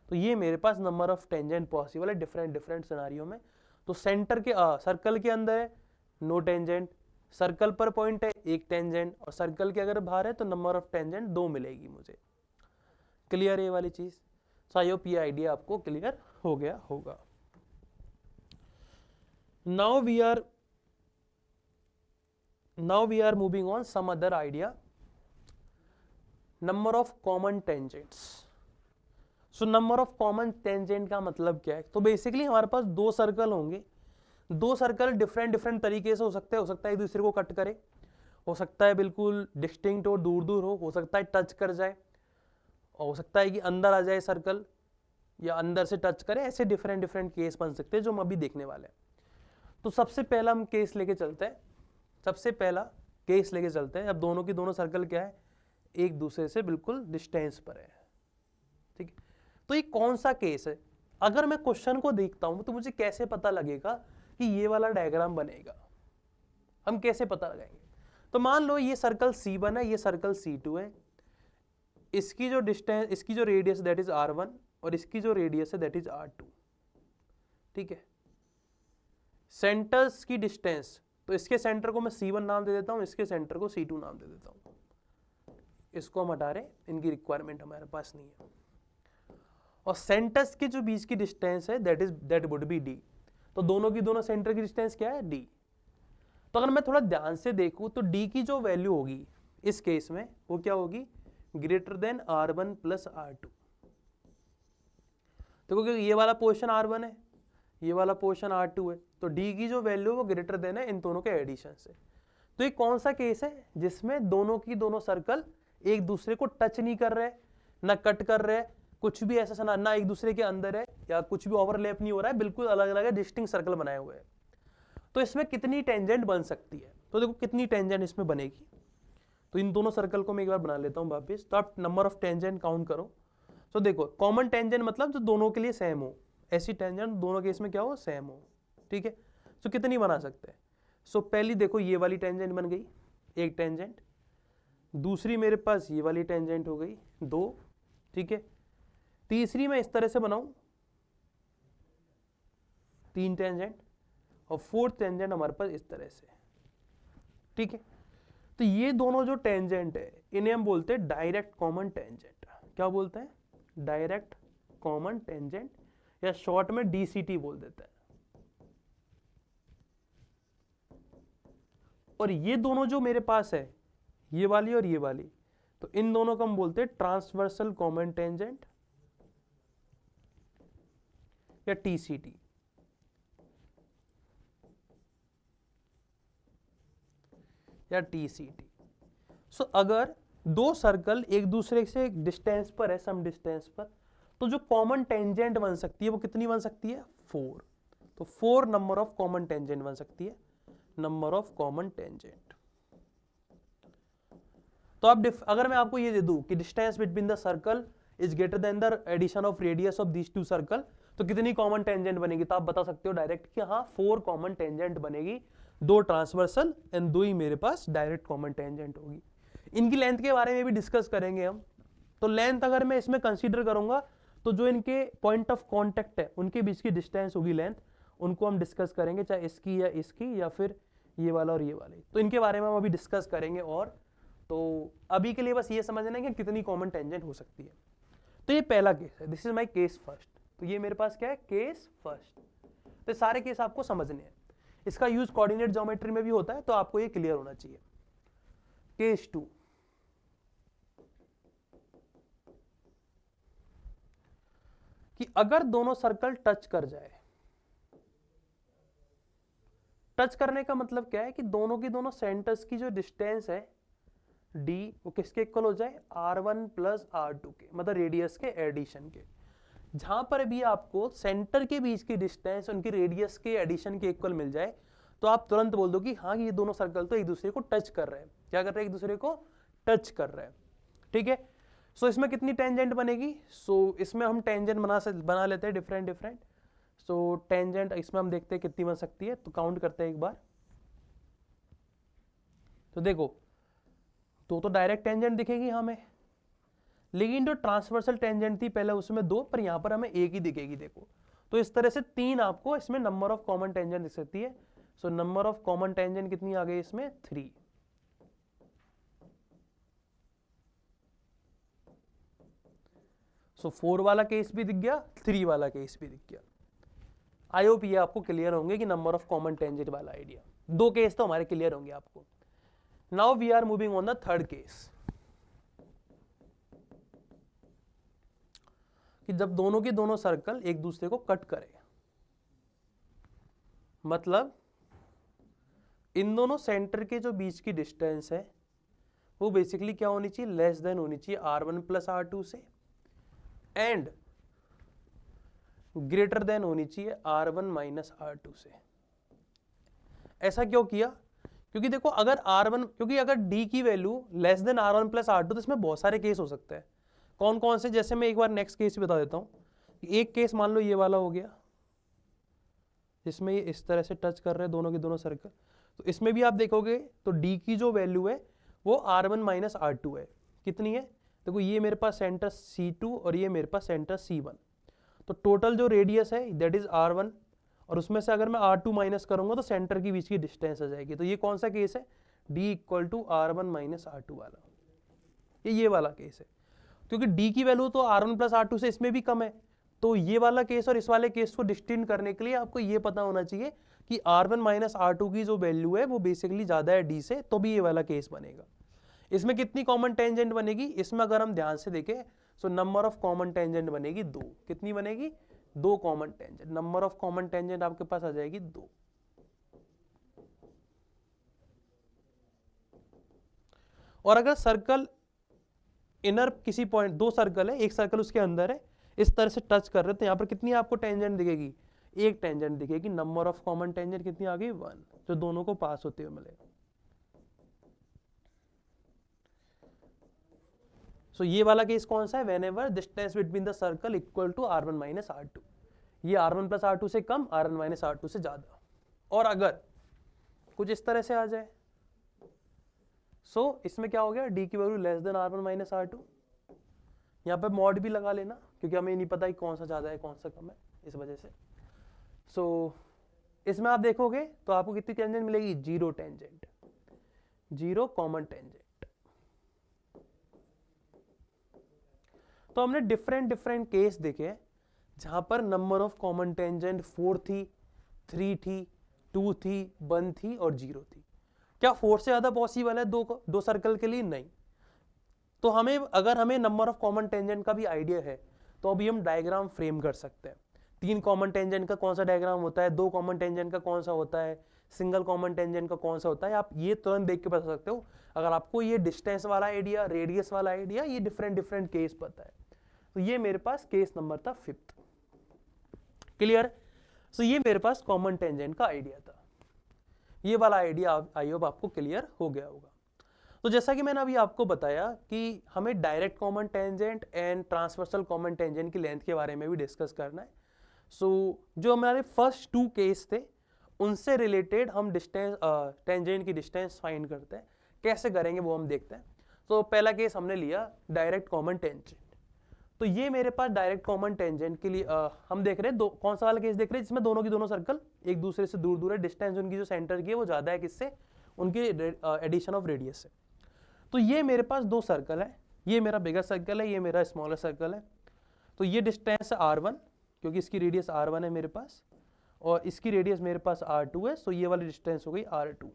तो ये मेरे पास नंबर ऑफ टेंजेंट पॉसिबल है डिफरेंट डिफरेंट सिनेरियो में। तो सेंटर के सर्कल के अंदर है नो टेंजेंट, सर्कल पर पॉइंट है एक टेंजेंट, और सर्कल के अगर बाहर है तो नंबर ऑफ टेंजेंट 2 मिलेगी मुझे। क्लियर है ये वाली चीज? सो आई होप ये आइडिया आपको क्लियर हो गया होगा। Now we are moving on some other idea, number of common tangents. So number of common tangent का मतलब क्या है? तो बेसिकली हमारे पास 2 सर्कल होंगे, 2 सर्कल डिफरेंट डिफरेंट तरीके से हो सकते हैं, हो सकता है एक दूसरे को कट करे, हो सकता है बिल्कुल डिस्टिंक्ट और दूर दूर हो सकता है टच कर जाए, और हो सकता है कि अंदर आ जाए सर्कल या अंदर से टच करे, ऐसे डिफरेंट डिफरेंट केस बन सकते हैं जो हम अभी देखने वाले हैं। तो सबसे पहला हम केस लेके चलते हैं, अब दोनों की दोनों सर्कल क्या है, एक दूसरे से बिल्कुल डिस्टेंस पर है, ठीक है। तो ये कौन सा केस है? अगर मैं क्वेश्चन को देखता हूं तो मुझे कैसे पता लगेगा कि ये वाला डायग्राम बनेगा, हम कैसे पता लगाएंगे? तो मान लो ये सर्कल C1 है, ये सर्कल C2 है, इसकी जो डिस्टेंस, इसकी जो रेडियस दैट इज R1 और इसकी जो रेडियस है दैट इज R2, ठीक है। सेंटर्स की डिस्टेंस, तो इसके सेंटर को मैं C1 नाम दे देता हूं, इसके सेंटर को C2 नाम दे देता हूं। इसको हम हटा रहे, इनकी रिक्वायरमेंट हमारे पास नहीं है। और सेंटर्स के जो बीच की डिस्टेंस है दैट वुड बी D। तो दोनों की दोनों सेंटर की डिस्टेंस क्या है D। तो अगर मैं थोड़ा ध्यान से देखूं तो D की जो वैल्यू होगी इस केस में वो क्या होगी, greater than R1 plus R2। देखो क्योंकि ये वाला पोर्शन R1 है, ये वाला पोर्शन R2 है, तो D की जो वैल्यू वो ग्रेटर देन है इन दोनों के एडिशन से। तो ये कौन सा केस है जिसमें दोनों की दोनों सर्कल एक दूसरे को टच नहीं कर रहे, ना कट कर रहे, कुछ भी ऐसा ना एक दूसरे के अंदर है या कुछ भी ओवरलैप नहीं हो रहा है, बिल्कुल अलग अलग है, डिस्टिंक्ट सर्कल बनाए हुए हैं। तो इसमें कितनी टेंजेंट बन सकती है? तो देखो कितनी टेंजेंट इसमें बनेगी। तो इन दोनों सर्कल को मैं एक बार बना लेता हूं वापिस, तो आप नंबर ऑफ टेंजेंट काउंट करो। तो देखो कॉमन टेंजेंट मतलब जो दोनों के लिए सेम हो, ऐसी टेंजेंट दोनों केस में क्या हो, सेम हो, ठीक है। तो कितनी बना सकते हैं? सो पहली देखो ये वाली टेंजेंट बन गई एक टेंजेंट, दूसरी मेरे पास ये वाली टेंजेंट हो गई दो, ठीक है। तीसरी मैं इस तरह से बनाऊं तीन टेंजेंट, और फोर्थ टेंजेंट हमारे पास इस तरह से, ठीक है। तो ये दोनों जो टेंजेंट है इन्हें हम बोलते हैं डायरेक्ट कॉमन टेंजेंट। क्या बोलते हैं? डायरेक्ट कॉमन टेंजेंट, या शॉर्ट में डीसीटी बोल देते हैं। और ये दोनों जो मेरे पास है, ये वाली और ये वाली, तो इन दोनों को हम बोलते हैं ट्रांसवर्सल कॉमन टेंजेंट या टीसीटी। या टीसीटी। सो अगर दो सर्कल एक दूसरे से डिस्टेंस पर है, सम डिस्टेंस पर, तो जो कॉमन टेंजेंट बन सकती है वो कितनी बन सकती है? 4। तो 4 नंबर ऑफ कॉमन टेंजेंट बन सकती है, नंबर ऑफ कॉमन टेंजेंट। तो अब अगर मैं आपको ये दे दूं कि distance between the circle is greater than the addition of radius of these two circle, तो कितनी कॉमन टेंजेंट बनेगी? तो आप बता सकते हो डायरेक्ट कि हाँ 4 कॉमन टेंजेंट बनेगी, 2 ट्रांसवर्सल एंड 2 ही मेरे पास डायरेक्ट कॉमन टेंजेंट होगी। इनकी लेंथ के बारे में भी डिस्कस करेंगे हम। तो लेंथ अगर मैं इसमें कंसीडर करूंगा तो जो इनके पॉइंट ऑफ कांटेक्ट है उनके बीच की डिस्टेंस होगी लेंथ, उनको हम डिस्कस करेंगे, चाहे इसकी या फिर ये वाला और ये वाली। तो इनके बारे में हम अभी डिस्कस करेंगे। और तो अभी के लिए बस ये समझना है कि कितनी कॉमन टेंजेंट हो सकती है। तो ये पहला केस है, this is my case first. तो ये मेरे पास क्या है? Case first. तो सारे केस आपको समझने हैं। इसका यूज कोऑर्डिनेट ज्योमेट्री में भी होता है, तो आपको ये क्लियर होना चाहिए। केस 2, कि अगर दोनों सर्कल टच कर जाए। टच करने का मतलब क्या है? कि दोनों की दोनों सेंटर्स की जो डिस्टेंस है d, वो किसके इक्वल हो जाए? r1 प्लस r2 के, मतलब रेडियस के एडिशन के। जहां पर भी आपको सेंटर के बीच की डिस्टेंस उनकी रेडियस के एडिशन के इक्वल मिल जाए, तो आप तुरंत बोल दो कि हाँ ये दोनों सर्कल तो एक दूसरे को टच कर रहे हैं। क्या कर रहे हैं? एक दूसरे को टच कर रहे हैं, ठीक है। सो इसमें कितनी टेंजेंट बनेगी? सो इसमें हम टेंजेंट बना लेते हैं डिफरेंट। सो टेंजेंट इसमें हम देखते हैं कितनी बन सकती है, तो काउंट करते हैं एक बार। तो देखो तो डायरेक्ट टेंजेंट दिखेगी हमें, लेकिन जो ट्रांसवर्सल टेंजेंट थी पहले उसमें 2, पर यहां पर हमें एक ही दिखेगी। देखो तो इस तरह से 3 आपको इसमें नंबर ऑफ कॉमन टेंजेंट दिख सकती है। सो नंबर ऑफ कॉमन टेंजेंट कितनी आ गई इसमें? 3। सो 4 वाला केस भी दिख गया, 3 वाला केस भी दिख गया। आई होप ये आपको क्लियर होंगे कि नंबर ऑफ कॉमन टेंजेंट वाला आइडिया। 2 केस तो हमारे क्लियर होंगे आपको। Now we are moving on the third case, कि जब दोनों के दोनों सर्कल एक दूसरे को कट करें। मतलब इन दोनों सेंटर के जो बीच की डिस्टेंस है वो बेसिकली क्या होनी चाहिए? लेस देन होनी चाहिए r1 प्लस r2 से, एंड ग्रेटर देन होनी चाहिए r1 माइनस r2 से। ऐसा क्यों किया? क्योंकि देखो अगर क्योंकि अगर d की value less than r1 plus r2, तो इसमें बहुत सारे केस हो सकते हैं। कौन कौन से? जैसे मैं एक बार नेक्स्ट केस बता देता हूं। एक केस मान लो ये वाला हो गया, जिसमें ये इस तरह से टच कर रहे हैं दोनों के दोनों सर्कल। तो इसमें भी आप देखोगे तो d की जो वैल्यू है वो r1 माइनस r2 है। कितनी है? देखो ये मेरे पास सेंटर C2 और ये मेरे पास सेंटर C1। तो टोटल जो रेडियस है दैट इज r1, और उसमें से अगर मैं r2 माइनस करूंगा तो सेंटर के बीच की डिस्टेंस आ जाएगी। तो ये कौन सा केस है? d equal to r1 minus r2 वाला, ये वाला केस है। क्योंकि d की वैल्यू तो r1 प्लस r2 से इसमें भी कम है। तो ये वाला केस और इस वाले केस को डिस्टिंक्ट करने के लिए आपको ये पता होना चाहिए कि r1 माइनस r2 की जो वैल्यू है वो बेसिकली ज्यादा है d से, तो भी ये वाला केस बनेगा। इसमें कितनी कॉमन टेंजेंट बनेगी? इसमें अगर हम ध्यान से देखें तो नंबर ऑफ कॉमन टेंजेंट बनेगी 2। कितनी बनेगी? 2 common tangent. Number of common tangent आपके पास आ जाएगी 2। और अगर सर्कल इनर किसी पॉइंट, 2 सर्कल है, एक सर्कल उसके अंदर है, इस तरह से टच कर रहे थे, यहाँ पर कितनी आपको टेंजेंट दिखेगी? 1 टेंजेंट दिखेगी। नंबर ऑफ कॉमन टेंजेंट कितनी आ गई? 1, जो दोनों को पास होते हुए मिले। सो ये वाला केस कौन सा है, whenever distance between the circle equal to R1 minus R2, ये R1 प्लस R2 से कम, R1 माइनस R2 से ज्यादा। और अगर कुछ इस तरह से आ जाए, सो इसमें क्या हो गया, D की value less than R1 minus R2, यहाँ पे मॉड भी लगा लेना क्योंकि हमें नहीं पता कि कौन सा ज्यादा है कौन सा कम है, इस वजह से। सो इसमें आप देखोगे तो आपको कितनी टेंजेंट मिलेगी, zero tangent, zero common tangent. तो हमने डिफरेंट केस देखे जहां पर नंबर ऑफ कॉमन टेंजेंट 4 थी, 3 थी, 2 थी, 1 थी और 0 थी। क्या 4 से ज्यादा पॉसिबल है दो सर्कल के लिए? नहीं। तो अगर हमें नंबर ऑफ कॉमन टेंजेंट का भी आइडिया है तो अभी हम डायग्राम फ्रेम कर सकते हैं। 3 कॉमन टेंजेंट का कौन सा डायग्राम होता है, 2 कॉमन टेंजेंट का कौन सा होता है, सिंगल कॉमन टेंजेंट का कौन सा होता है, आप ये तुरंत देख के बता सकते हो। अगर आपको ये डिस्टेंस वाला आइडिया, रेडियस वाला आइडिया, ये डिफरेंट केस पता है। तो ये मेरे पास केस नंबर था 5th। क्लियर? सो ये मेरे पास कॉमन टेंजेंट का आइडिया था। ये वाला आइडिया आई होप आपको क्लियर हो गया होगा। तो जैसा कि मैंने अभी आपको बताया कि हमें direct common tangent and transversal common tangent की लेंथ के बारे में भी डिस्कस करना है। सो जो हमारे फर्स्ट 2 केस थे उनसे रिलेटेड हम डिस्टेंस टेंजेंट की डिस्टेंस फाइंड करते हैं। कैसे करेंगे वो हम देखते हैं। तो पहला केस हमने लिया डायरेक्ट कॉमन टेंजेंट। तो ये मेरे पास डायरेक्ट कॉमन टेंजेंट के लिए हम देख रहे हैं कौन सा वाला केस देख रहे हैं जिसमें दोनों की दोनों सर्कल एक दूसरे से दूर दूर है, डिस्टेंस उनकी जो सेंटर की है वो ज्यादा है किससे, उनके एडिशन ऑफ रेडियस से। तो ये मेरे पास 2 सर्कल है, ये मेरा बिगर सर्कल है, ये मेरा स्मॉलर सर्कल है। तो ये डिस्टेंस है R1 क्योंकि इसकी रेडियस R1 है मेरे पास और इसकी रेडियस मेरे पास R2 है। सो ये वाली डिस्टेंस हो गई R2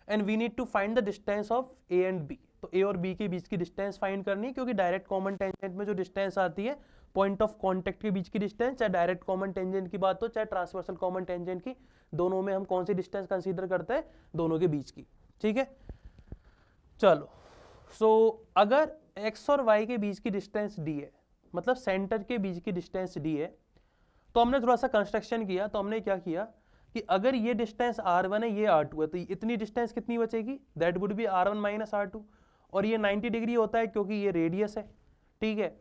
and we need to find the distance of A and B। तो A और B के बीच की डिस्टेंस फाइंड करनी है क्योंकि डायरेक्ट कॉमन टेंजेंट में जो डिस्टेंस आती है पॉइंट ऑफ कांटेक्ट के बीच की डिस्टेंस, चाहे डायरेक्ट कॉमन टेंजेंट की बात हो चाहे ट्रांसवर्सल कॉमन टेंजेंट की, दोनों में हम कौन सी डिस्टेंस कंसीडर करते हैं, दोनों के बीच की। ठीक है, चलो। सो अगर x और y के बीच की डिस्टेंस d है, मतलब सेंटर के बीच की डिस्टेंस d है, तो हमने थोड़ा सा कंस्ट्रक्शन किया। तो हमने क्या किया कि अगर ये डिस्टेंस R1 है, ये R2 है, तो इतनी डिस्टेंस कितनी बचेगी, that would B R1 minus R2। और ये 90 डिग्री होता है क्योंकि ये रेडियस है। ठीक है,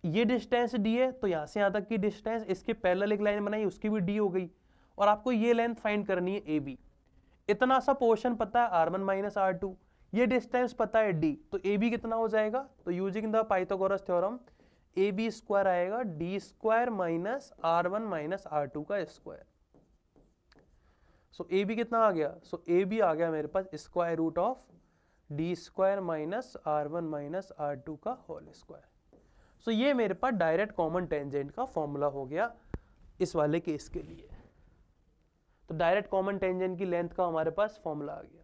ये डिस्टेंस d है तो यहाँ से यहाँ तक की डिस्टेंस, इसके पैरेलल एक लाइन बनाई उसकी भी d हो गई। और आपको ये लेंथ फाइंड करनी है AB। इतना सा पोर्शन पता है R1 माइनस R2, ये डिस्टेंस पता है d, तो AB कितना हो जाएगा, तो using the Pythagoras theorem AB square आएगा d square minus R1 minus R2 का स्क्वायर। सो AB कितना आ गया, सो AB आ गया मेरे पास square root of d square minus R1 minus R2 का होल स्क्वायर। सो ये मेरे पास डायरेक्ट कॉमन टेंजेंट का फॉर्मूला हो गया इस वाले केस के लिए। तो डायरेक्ट कॉमन टेंजेंट की लेंथ का हमारे पास फॉर्मूला आ गया।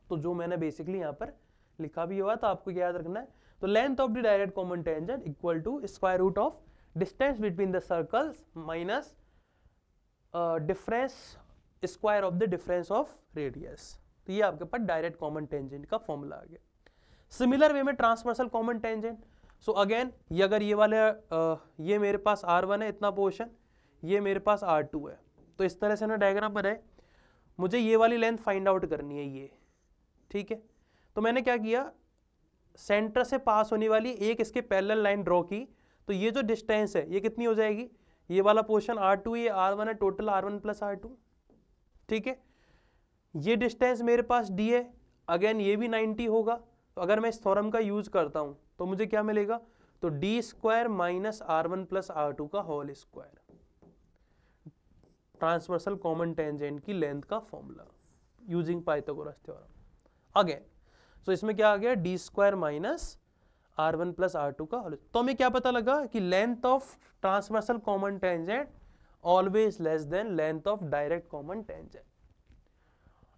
तो जो मैंने बेसिकली यहाँ पर लिखा भी हुआ, तो आपको क्या याद रखना है, तो length of the direct common tangent equal to square root of distance between the circles minus difference square of the difference of radius. तो ये आपके पास डायरेक्ट कॉमन टेंजेंट का फॉर्मूला आ गया। सिमिलर वे में transversal common tangent, so again ये अगर ये वाले ये मेरे पास R1 है इतना पोर्शन, ये मेरे पास R2 है, तो इस तरह से ना डायग्राम बनाए, मुझे ये वाली लेंथ फाइंड आउट करनी है ये। ठीक है, तो मैंने क्या किया, सेंटर से पास होने वाली एक इसके पैरेलल लाइन ड्रॉ की। तो ये जो डिस्टेंस है ये कितनी हो जाएगी, ये वाला पोर्शन R2, ये R1 है, टोटल R1 प्लस R2। ठीक है, ये डिस्टेंस मेरे पास d है, अगेन ये भी 90 होगा। तो अगर मैं इस थ्योरम का यूज करता हूं तो मुझे क्या मिलेगा, तो d square minus R1 plus R2 का whole square, transversal common tangent की लेंथ का formula using Pythagoras theorem. Again so इसमें क्या आ गया, d square minus R1 plus R2 का होल। तो हमें क्या पता लगा कि length of transversal common tangent always less than length of direct common tangent.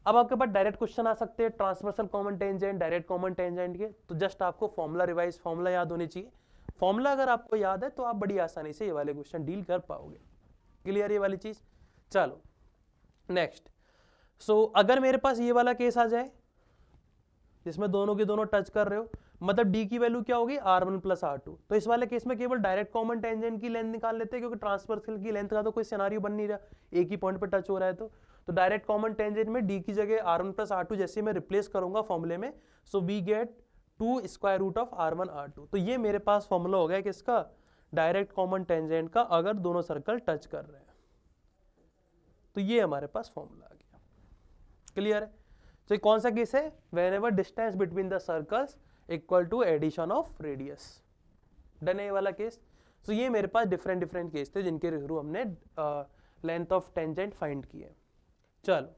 अब आपके पास डायरेक्ट क्वेश्चन आ सकते हैं transversal common tangent, direct common tangent के, तो जस्ट आपको फॉर्मूला रिवाइज फॉर्मूला याद होनी चाहिए। फॉर्मूला अगर आपको याद है तो आप बड़ी आसानी से ये वाले क्वेश्चन डील कर पाओगे। क्लियर ये वाली चीज। चलो नेक्स्ट। सो अगर मेरे पास ये वाला केस आ जाए जिसमें दोनों के दोनों टच कर रहे हो, मतलब d की वैल्यू क्या होगी, R1 प्लस R2। तो इस वाले केस में केवल डायरेक्ट कॉमन टेंजेंट की लेंथ निकाल लेते हैं क्योंकि ट्रांसवर्सल की लेंथ का तो कोई सिनारियो बन नहीं रहा, एक ही पॉइंट पर टच हो रहा है। तो डायरेक्ट कॉमन टेंजेंट में डी की जगह r1 प्लस r2 जैसे मैं रिप्लेस करूंगा फॉर्मूले में, so we get 2 square root of r1 r2। तो ये मेरे पास फॉर्मूला हो गया किसका, डायरेक्ट कॉमन टेंजेंट का, अगर दोनों सर्कल टच कर रहे हैं। तो ये हमारे पास फॉर्मूला आ गया। क्लियर है? तो ये कौन सा केस है, whenever distance between the circles equal to addition of radius. Done है ये वाला केस। तो ये मेरे पास डिफरेंट केस थे जिनके थ्रू हमने लेंथ ऑफ टेंजेंट फाइंड किए। चलो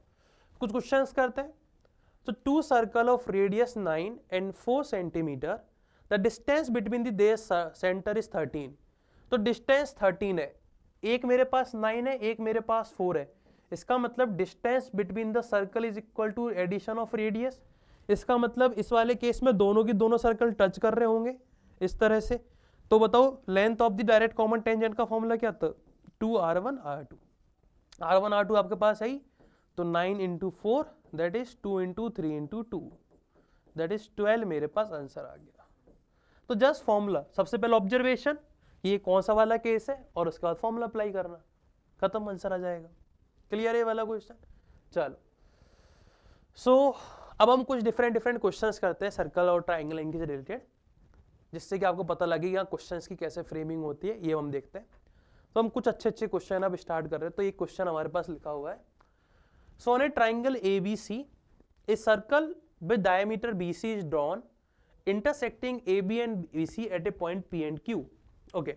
कुछ क्वेश्चंस करते हैं। तो two circle of radius 9 and 4 centimetre, the distance between the their centre is 13। तो डिस्टेंस 13 है, एक मेरे पास 9 है, एक मेरे पास 4 है। इसका मतलब distance between the circle is equal to addition of radius. इसका मतलब इस वाले केस में दोनों की दोनों सर्कल टच कर रहे होंगे इस तरह से। तो बताओ length of the direct common tangent का फॉर्मूला क्या था, 2r1 r2। r1 r2 आपके पास है ही, तो 9 into 4 that is 2 into 3 into 2 that is 12 मेरे पास आंसर आ गया। तो जस्ट फॉर्मूला, सबसे पहले ऑब्जर्वेशन ये कौन सा वाला केस है और उसके बाद फॉर्मूला अप्लाई करना, खत्म, आंसर आ जाएगा। क्लियर है वाला क्वेश्चन। चलो सो अब हम कुछ डिफरेंट क्वेश्चंस करते हैं सर्कल और ट्राइंगल इनके से रिलेटेड, जिससे कि आपको पता लगेगा क्वेश्चंस की कैसे फ्रेमिंग होती है, ये हम देखते हैं। तो हम कुछ अच्छे क्वेश्चन अब स्टार्ट कर रहे हैं। तो ये क्वेश्चन हमारे पास लिखा हुआ है, so on a triangle ABC a circle with diameter BC is drawn intersecting AB and BC at a point P and Q। Okay,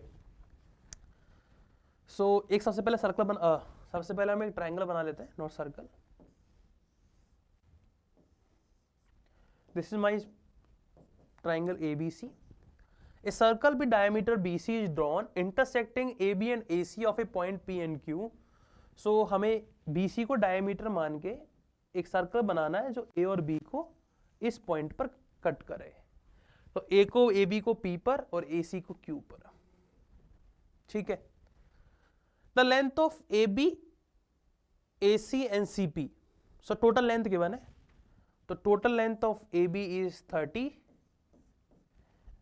so एक सबसे पहले हम एक ट्राइंगल बना लेते हैं, not circle. This is my triangle ABC। A circle with diameter BC is drawn intersecting AB and AC of a point P and Q। So हमें BC को डायमीटर मान के एक सर्कल बनाना है जो A और B को इस पॉइंट पर कट करे। तो A को AB को P पर और AC को Q पर। ठीक है। The length of AB, AC and CP। So total length given है। तो total length of AB is 30,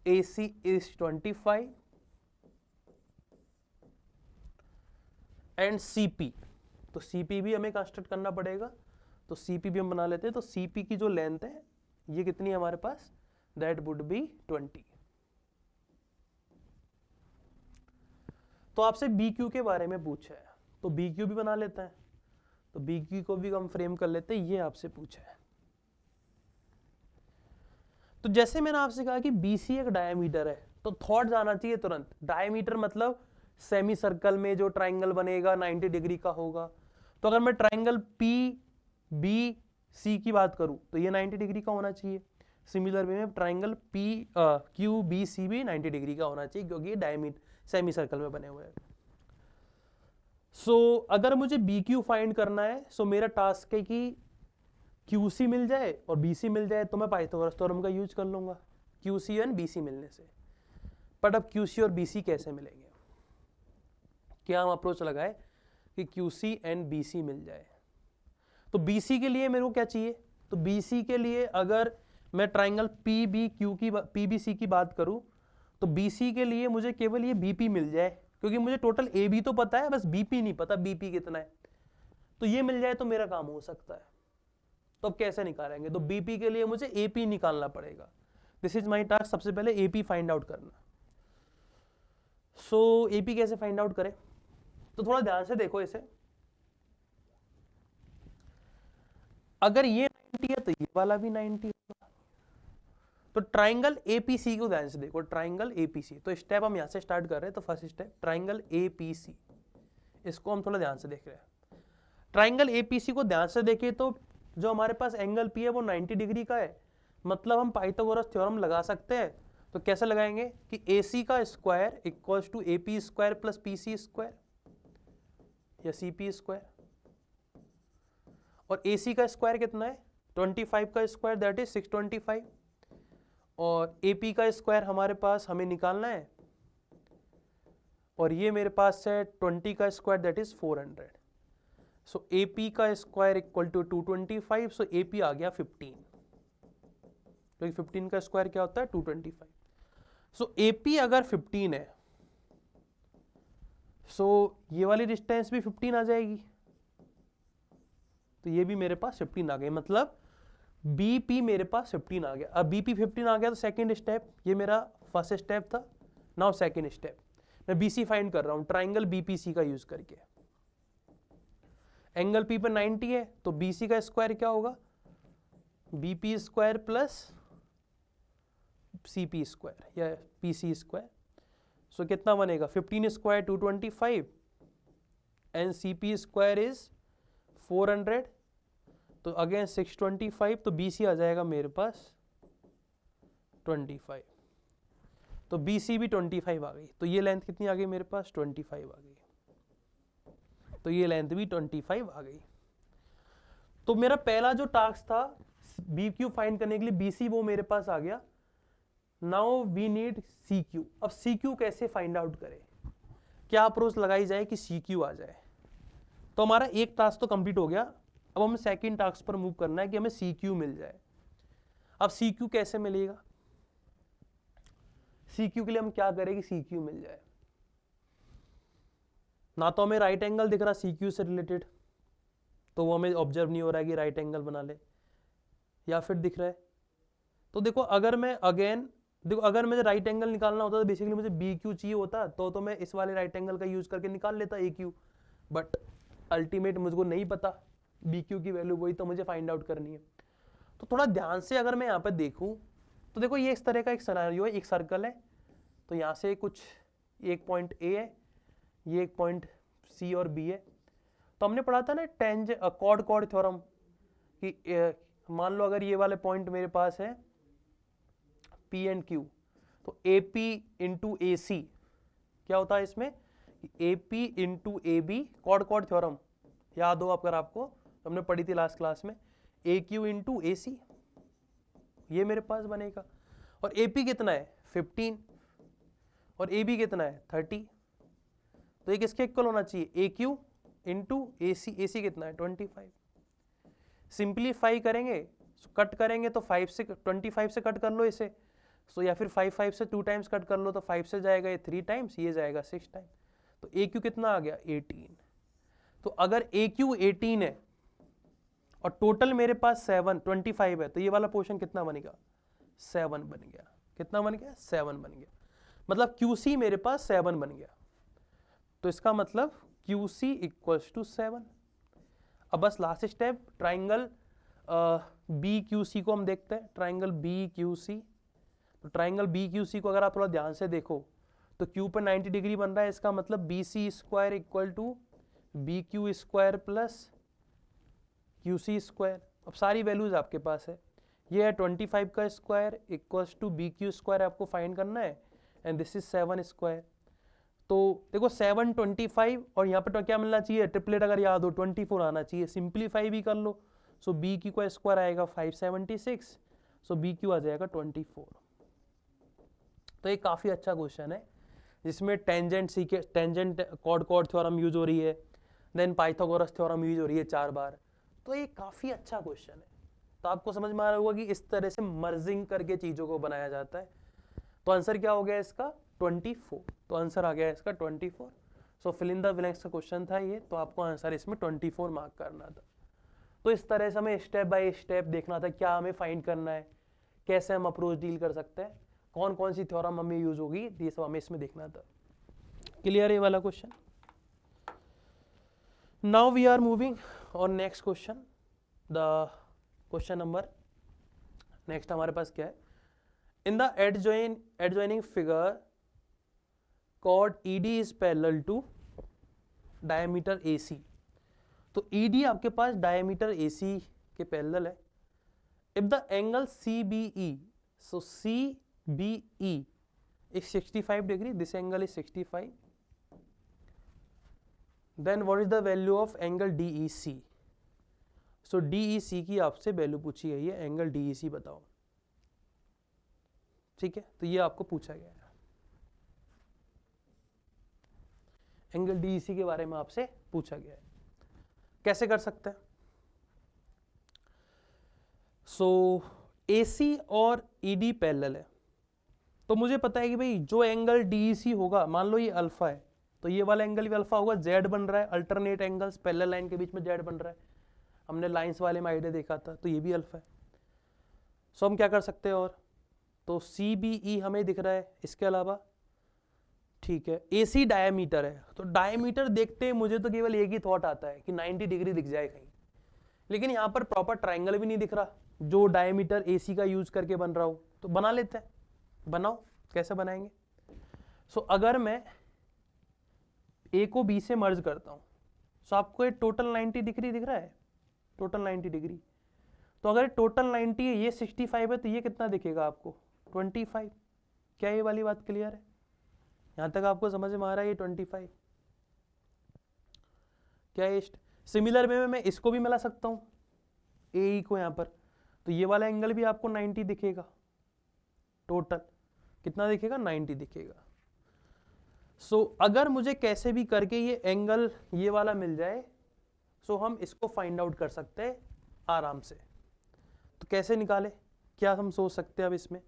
AC is 25 and CP, तो CP भी हमें कंस्ट्रक्ट करना पड़ेगा। तो CP भी हम बना लेते हैं। तो CP की जो लेंथ है ये कितनी है हमारे पास, दैट वुड बी 20। तो आपसे BQ के बारे में पूछा है, तो BQ भी बना लेते हैं। तो BQ को भी हम फ्रेम कर लेते हैं, ये आपसे पूछा है। तो जैसे मैंने आपसे कहा कि BC एक डायमीटर है, तो थॉट जाना चाहिए तुरंत, डायमीटर मतलब सेमी सर्कल में जो ट्राइंगल बनेगा 90 डिग्री का होगा। तो अगर मैं ट्राइंगल PBC की बात करूं तो ये 90 डिग्री का होना चाहिए। सिमिलर वे में ट्राइंगल QBC भी 90 डिग्री का होना चाहिए, क्योंकि ये डायमीटर सेमी सर्कल में बने हुए हैं। सो अगर मुझे BQ फाइंड करना है, सो मेरा टास्क है कि QC मिल जाए और BC मिल जाए, तो मैं पाइथागोरस थ्योरम का यूज कर लूंगा QC एंड BC मिलने से। बट अब QC और BC कैसे मिलेंगे, क्या हम अप्रोच लगाए कि QC एंड BC मिल जाए। तो BC के लिए मेरे को क्या चाहिए, तो BC के लिए अगर मैं ट्राइंगल PBC की बात करूं, तो BC के लिए मुझे केवल ये BP मिल जाए, क्योंकि मुझे टोटल AB तो पता है, बस BP नहीं पता BP कितना है। तो ये मिल जाए तो मेरा काम हो सकता है। तो अब कैसे निकालेंगे, तो BP के लिए मुझे AP निकालना पड़ेगा। दिस इज माई टास्क, सबसे पहले AP फाइंड आउट करना। सो AP कैसे फाइंड आउट करें, तो थोड़ा ध्यान से देखो इसे। अगर ये 90 है तो ये वाला भी 90 होगा। तो ट्राइंगल APC को ध्यान से देखो, ट्राइंगल APC। तो स्टेप हम यहां से स्टार्ट कर रहे हैं। तो फर्स्ट स्टेप ट्राइंगल APC, इसको हम थोड़ा ध्यान से देख रहे हैं। ट्राइंगल APC को ध्यान से देखें तो जो हमारे पास एंगल P है वो 90 डिग्री का है, मतलब हम पाइथागोरस थ्योरम लगा सकते हैं। तो कैसे लगाएंगे कि AC का square equals to AP square plus PC square या CP स्क्वायर, और AC का स्क्वायर कितना है 25 का स्क्वायर दैट इज 625, और AP का स्क्वायर हमारे पास हमें निकालना है, और ये मेरे पास है 20 का square that is 400। So AP का square equal to 225, so AP आ गया 15, क्योंकि 15 का स्क्वायर क्या होता है 225। सो AP अगर 15 है, सो ये वाली डिस्टेंस भी 15 आ जाएगी। तो ये भी मेरे पास 15 आ गए, मतलब BP मेरे पास 15 आ गया। अब BP 15 आ गया तो सेकंड स्टेप, ये मेरा फर्स्ट स्टेप था, नाउ सेकंड स्टेप मैं BC फाइंड कर रहा हूं ट्राइंगल BPC का यूज करके। एंगल P पर 90 है तो BC का स्क्वायर क्या होगा, BP square plus CP square या PC स्क्वायर। सो कितना बनेगा, 15 square 225 and CP square is 400, तो अगेन 625, तो BC आ जाएगा मेरे पास 25, तो BC भी 25 आ गई। तो ये लेंथ कितनी आ गई मेरे पास, 25 आ गई, तो ये लेंथ भी 25 आ गई। तो मेरा पहला जो टास्क था BQ फाइंड करने के लिए BC वो मेरे पास आ गया। Now we need CQ। अब CQ कैसे फाइंड आउट करें, क्या अप्रोच लगाई जाए कि CQ आ जाए। तो हमारा एक टास्क तो कंप्लीट हो गया, अब हमें सेकंड टास्क पर मूव करना है कि हमें CQ मिल जाए। अब CQ कैसे मिलेगा, CQ के लिए हम क्या करें कि CQ मिल जाए। ना तो हमें राइट एंगल दिख रहा CQ से रिलेटेड, तो वो हमें ऑब्जर्व नहीं हो रहा है कि राइट एंगल बना ले, या फिर दिख रहा है। तो देखो अगर मैं अगर मुझे राइट एंगल निकालना होता तो बेसिकली मुझे BQ चाहिए होता, तो मैं इस वाले राइट एंगल का यूज करके निकाल लेता AQ, बट अल्टीमेट मुझको नहीं पता BQ की वैल्यू, वही तो मुझे फाइंड आउट करनी है। तो थोड़ा ध्यान से अगर मैं यहाँ पर देखूँ तो देखो ये इस तरह का एक सिनेरियो है, एक सर्कल है, तो यहाँ से कुछ एक पॉइंट A है, ये एक पॉइंट C और B है। तो हमने पढ़ा था ना कॉर्ड थ्योरम कि मान लो अगर ये वाले पॉइंट मेरे पास है P एंड Q, तो AP इंटू AC क्या होता है इसमें, AP into AB, chord theorem याद हो अगर आपको, हमने पढ़ी थी लास्ट क्लास में, AQ इंटू AC, ये मेरे पास बनेगा। और AP कितना है 15 और AB कितना है 30, तो ये किसके इक्वल होना चाहिए, AQ इंटू AC कितना है 25। सिंप्लीफाई करेंगे, कट करेंगे तो 25 से कट कर लो इसे, सो या फिर 5 से 2 टाइम्स कट कर लो, तो 5 से जाएगा ये 3 टाइम्स, ये जाएगा 6 टाइम, तो AQ कितना आ गया 18। तो अगर AQ 18 है और टोटल मेरे पास 25 है, तो ये वाला पोर्शन कितना बनेगा 7 बन गया। कितना बन गया 7 बन गया, मतलब QC मेरे पास 7 बन गया। तो इसका मतलब QC इक्वल्स टू 7। अब बस लास्ट स्टेप ट्राइंगल BQC को हम देखते हैं, ट्राइंगल BQC। तो ट्राइंगल BQC को अगर आप थोड़ा ध्यान से देखो तो Q पर 90 डिग्री बन रहा है, इसका मतलब BC square equal to BQ square plus QC square. अब सारी वैल्यूज आपके पास है, ये है 25 का square equals to BQ square आपको फाइंड करना है, एंड दिस इज 7 स्क्वायर। तो देखो 7 25 और यहाँ पर तो क्या मिलना चाहिए, ट्रिपलेट अगर याद हो 24 आना चाहिए, सिंप्लीफाई भी कर लो, सो BQ का स्क्वायर आएगा 576, सो BQ आ जाएगा 24। तो ये काफ़ी अच्छा क्वेश्चन है जिसमें टेंजेंट कॉर्ड थ्योरम यूज हो रही है, देन पाइथागोरस थ्योरम यूज हो रही है 4 बार। तो ये काफ़ी अच्छा क्वेश्चन है, तो आपको समझ में आ रहा होगा कि इस तरह से मर्जिंग करके चीज़ों को बनाया जाता है। तो आंसर क्या हो गया इसका 24, तो आंसर आ गया इसका 24। सो फिल इन द ब्लैंक्स का क्वेश्चन था ये, तो आपको आंसर इसमें 24 मार्क करना था। तो इस तरह से हमें स्टेप बाय स्टेप देखना था क्या हमें फाइंड करना है, कैसे हम अप्रोच डील कर सकते हैं, कौन कौन सी थ्योरम हमें यूज होगी, ये सब हमें इसमें देखना था। क्लियर है ये वाला question. Now we are moving और next question, the question number next हमारे पास क्या है, in the adjoining figure chord ED is parallel to diameter AC। तो ED आपके पास diameter AC के पैरेलल है। if the angle CBE, so CBE is 65 degree, this angle is 65, then what is the value of angle DEC। so DEC की आपसे value पूछी गई है, angle DEC बताओ। ठीक है, तो ये आपको पूछा गया है, एंगल DEC के बारे में आपसे पूछा गया है, कैसे कर सकते हैं। सो AC और ED पैरेलल है, तो मुझे पता है कि भाई जो एंगल DEC होगा, मान लो ये अल्फा है, तो ये वाला एंगल भी अल्फा होगा, Z बन रहा है, अल्टरनेट एंगल्स पैरेलल लाइन के बीच में Z बन रहा है। हमने लाइंस वाले में आइडिया देखा था, तो ये भी अल्फा है। सो हम क्या कर सकते हैं और, तो CBE हमें दिख रहा है, इसके अलावा ठीक है AC डायमीटर है, तो डायमीटर देखते हैं मुझे तो केवल एक ही थॉट आता है कि 90 डिग्री दिख जाए कहीं, लेकिन यहाँ पर प्रॉपर ट्राइंगल भी नहीं दिख रहा जो डायमीटर AC का यूज करके बन रहा हो, तो बना लेते हैं। बनाओ, कैसे बनाएंगे? सो अगर मैं A को B से मर्ज करता हूँ, सो आपको ये टोटल 90 डिग्री दिख रहा है, टोटल 90 डिग्री। तो अगर टोटल 90 है, ये 65 है, तो ये कितना दिखेगा आपको? 25। क्या ये वाली बात क्लियर है? यहां तक आपको समझ में आ रहा है? ये 25 क्या है? सिमिलर वे में मैं इसको भी मिला सकता हूं, AE को यहां पर, तो ये वाला एंगल भी आपको 90 दिखेगा। टोटल कितना दिखेगा? 90 दिखेगा। सो अगर मुझे कैसे भी करके ये एंगल ये वाला मिल जाए, सो हम इसको फाइंड आउट कर सकते हैं आराम से। तो कैसे निकाले, क्या हम सोच सकते हैं अब इसमें?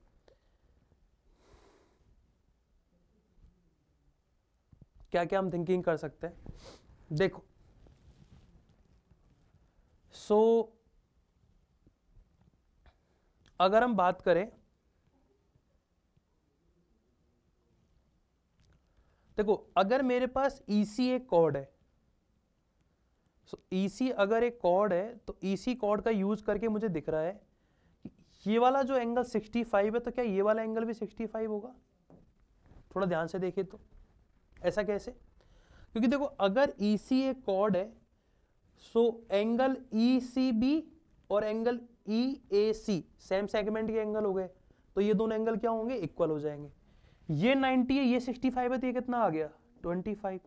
क्या क्या हम थिंकिंग कर सकते हैं? देखो, सो अगर हम बात करें, देखो अगर मेरे पास EC एक कॉर्ड है, सो EC अगर एक कॉर्ड है, तो EC कॉर्ड का यूज करके मुझे दिख रहा है कि ये वाला जो एंगल 65 है, तो क्या ये वाला एंगल भी 65 होगा? थोड़ा ध्यान से देखें तो। ऐसा कैसे? क्योंकि देखो अगर EC एक कॉर्ड है, सो एंगल ECB और एंगल EAC सेम सेगमेंट के एंगल हो गए, तो ये दोनों एंगल क्या होंगे? इक्वल हो जाएंगे। ये 90 है, ये 65 है, तो ये कितना आ गया? 25।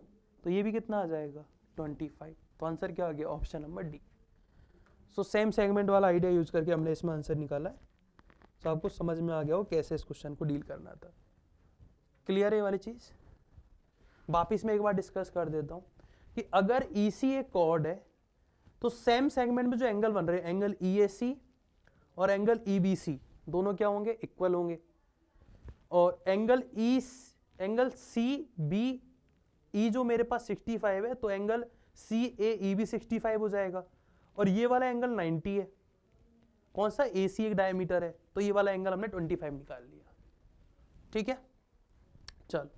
तो ये भी कितना आ जाएगा? 25। तो आंसर क्या आ गया? Option number D. So same segment वाला आइडिया यूज करके हमने इसमें आंसर निकाला है। तो आपको समझ में आ गया हो कैसे इस क्वेश्चन को डील करना था। क्लियर है ये वाली चीज? वापिस में एक बार डिस्कस कर देता हूं कि अगर EC एक कॉर्ड है, तो सेम सेगमेंट में जो एंगल बन रहे हैं, एंगल EAC और एंगल EBC दोनों क्या होंगे? इक्वल होंगे। और एंगल CBE जो मेरे पास 65 है, तो एंगल CAE भी 65 हो जाएगा। और ये वाला एंगल 90 है, कौन सा? AC एक डायमीटर है, तो ये वाला एंगल हमने 25 निकाल लिया। ठीक है, चलो।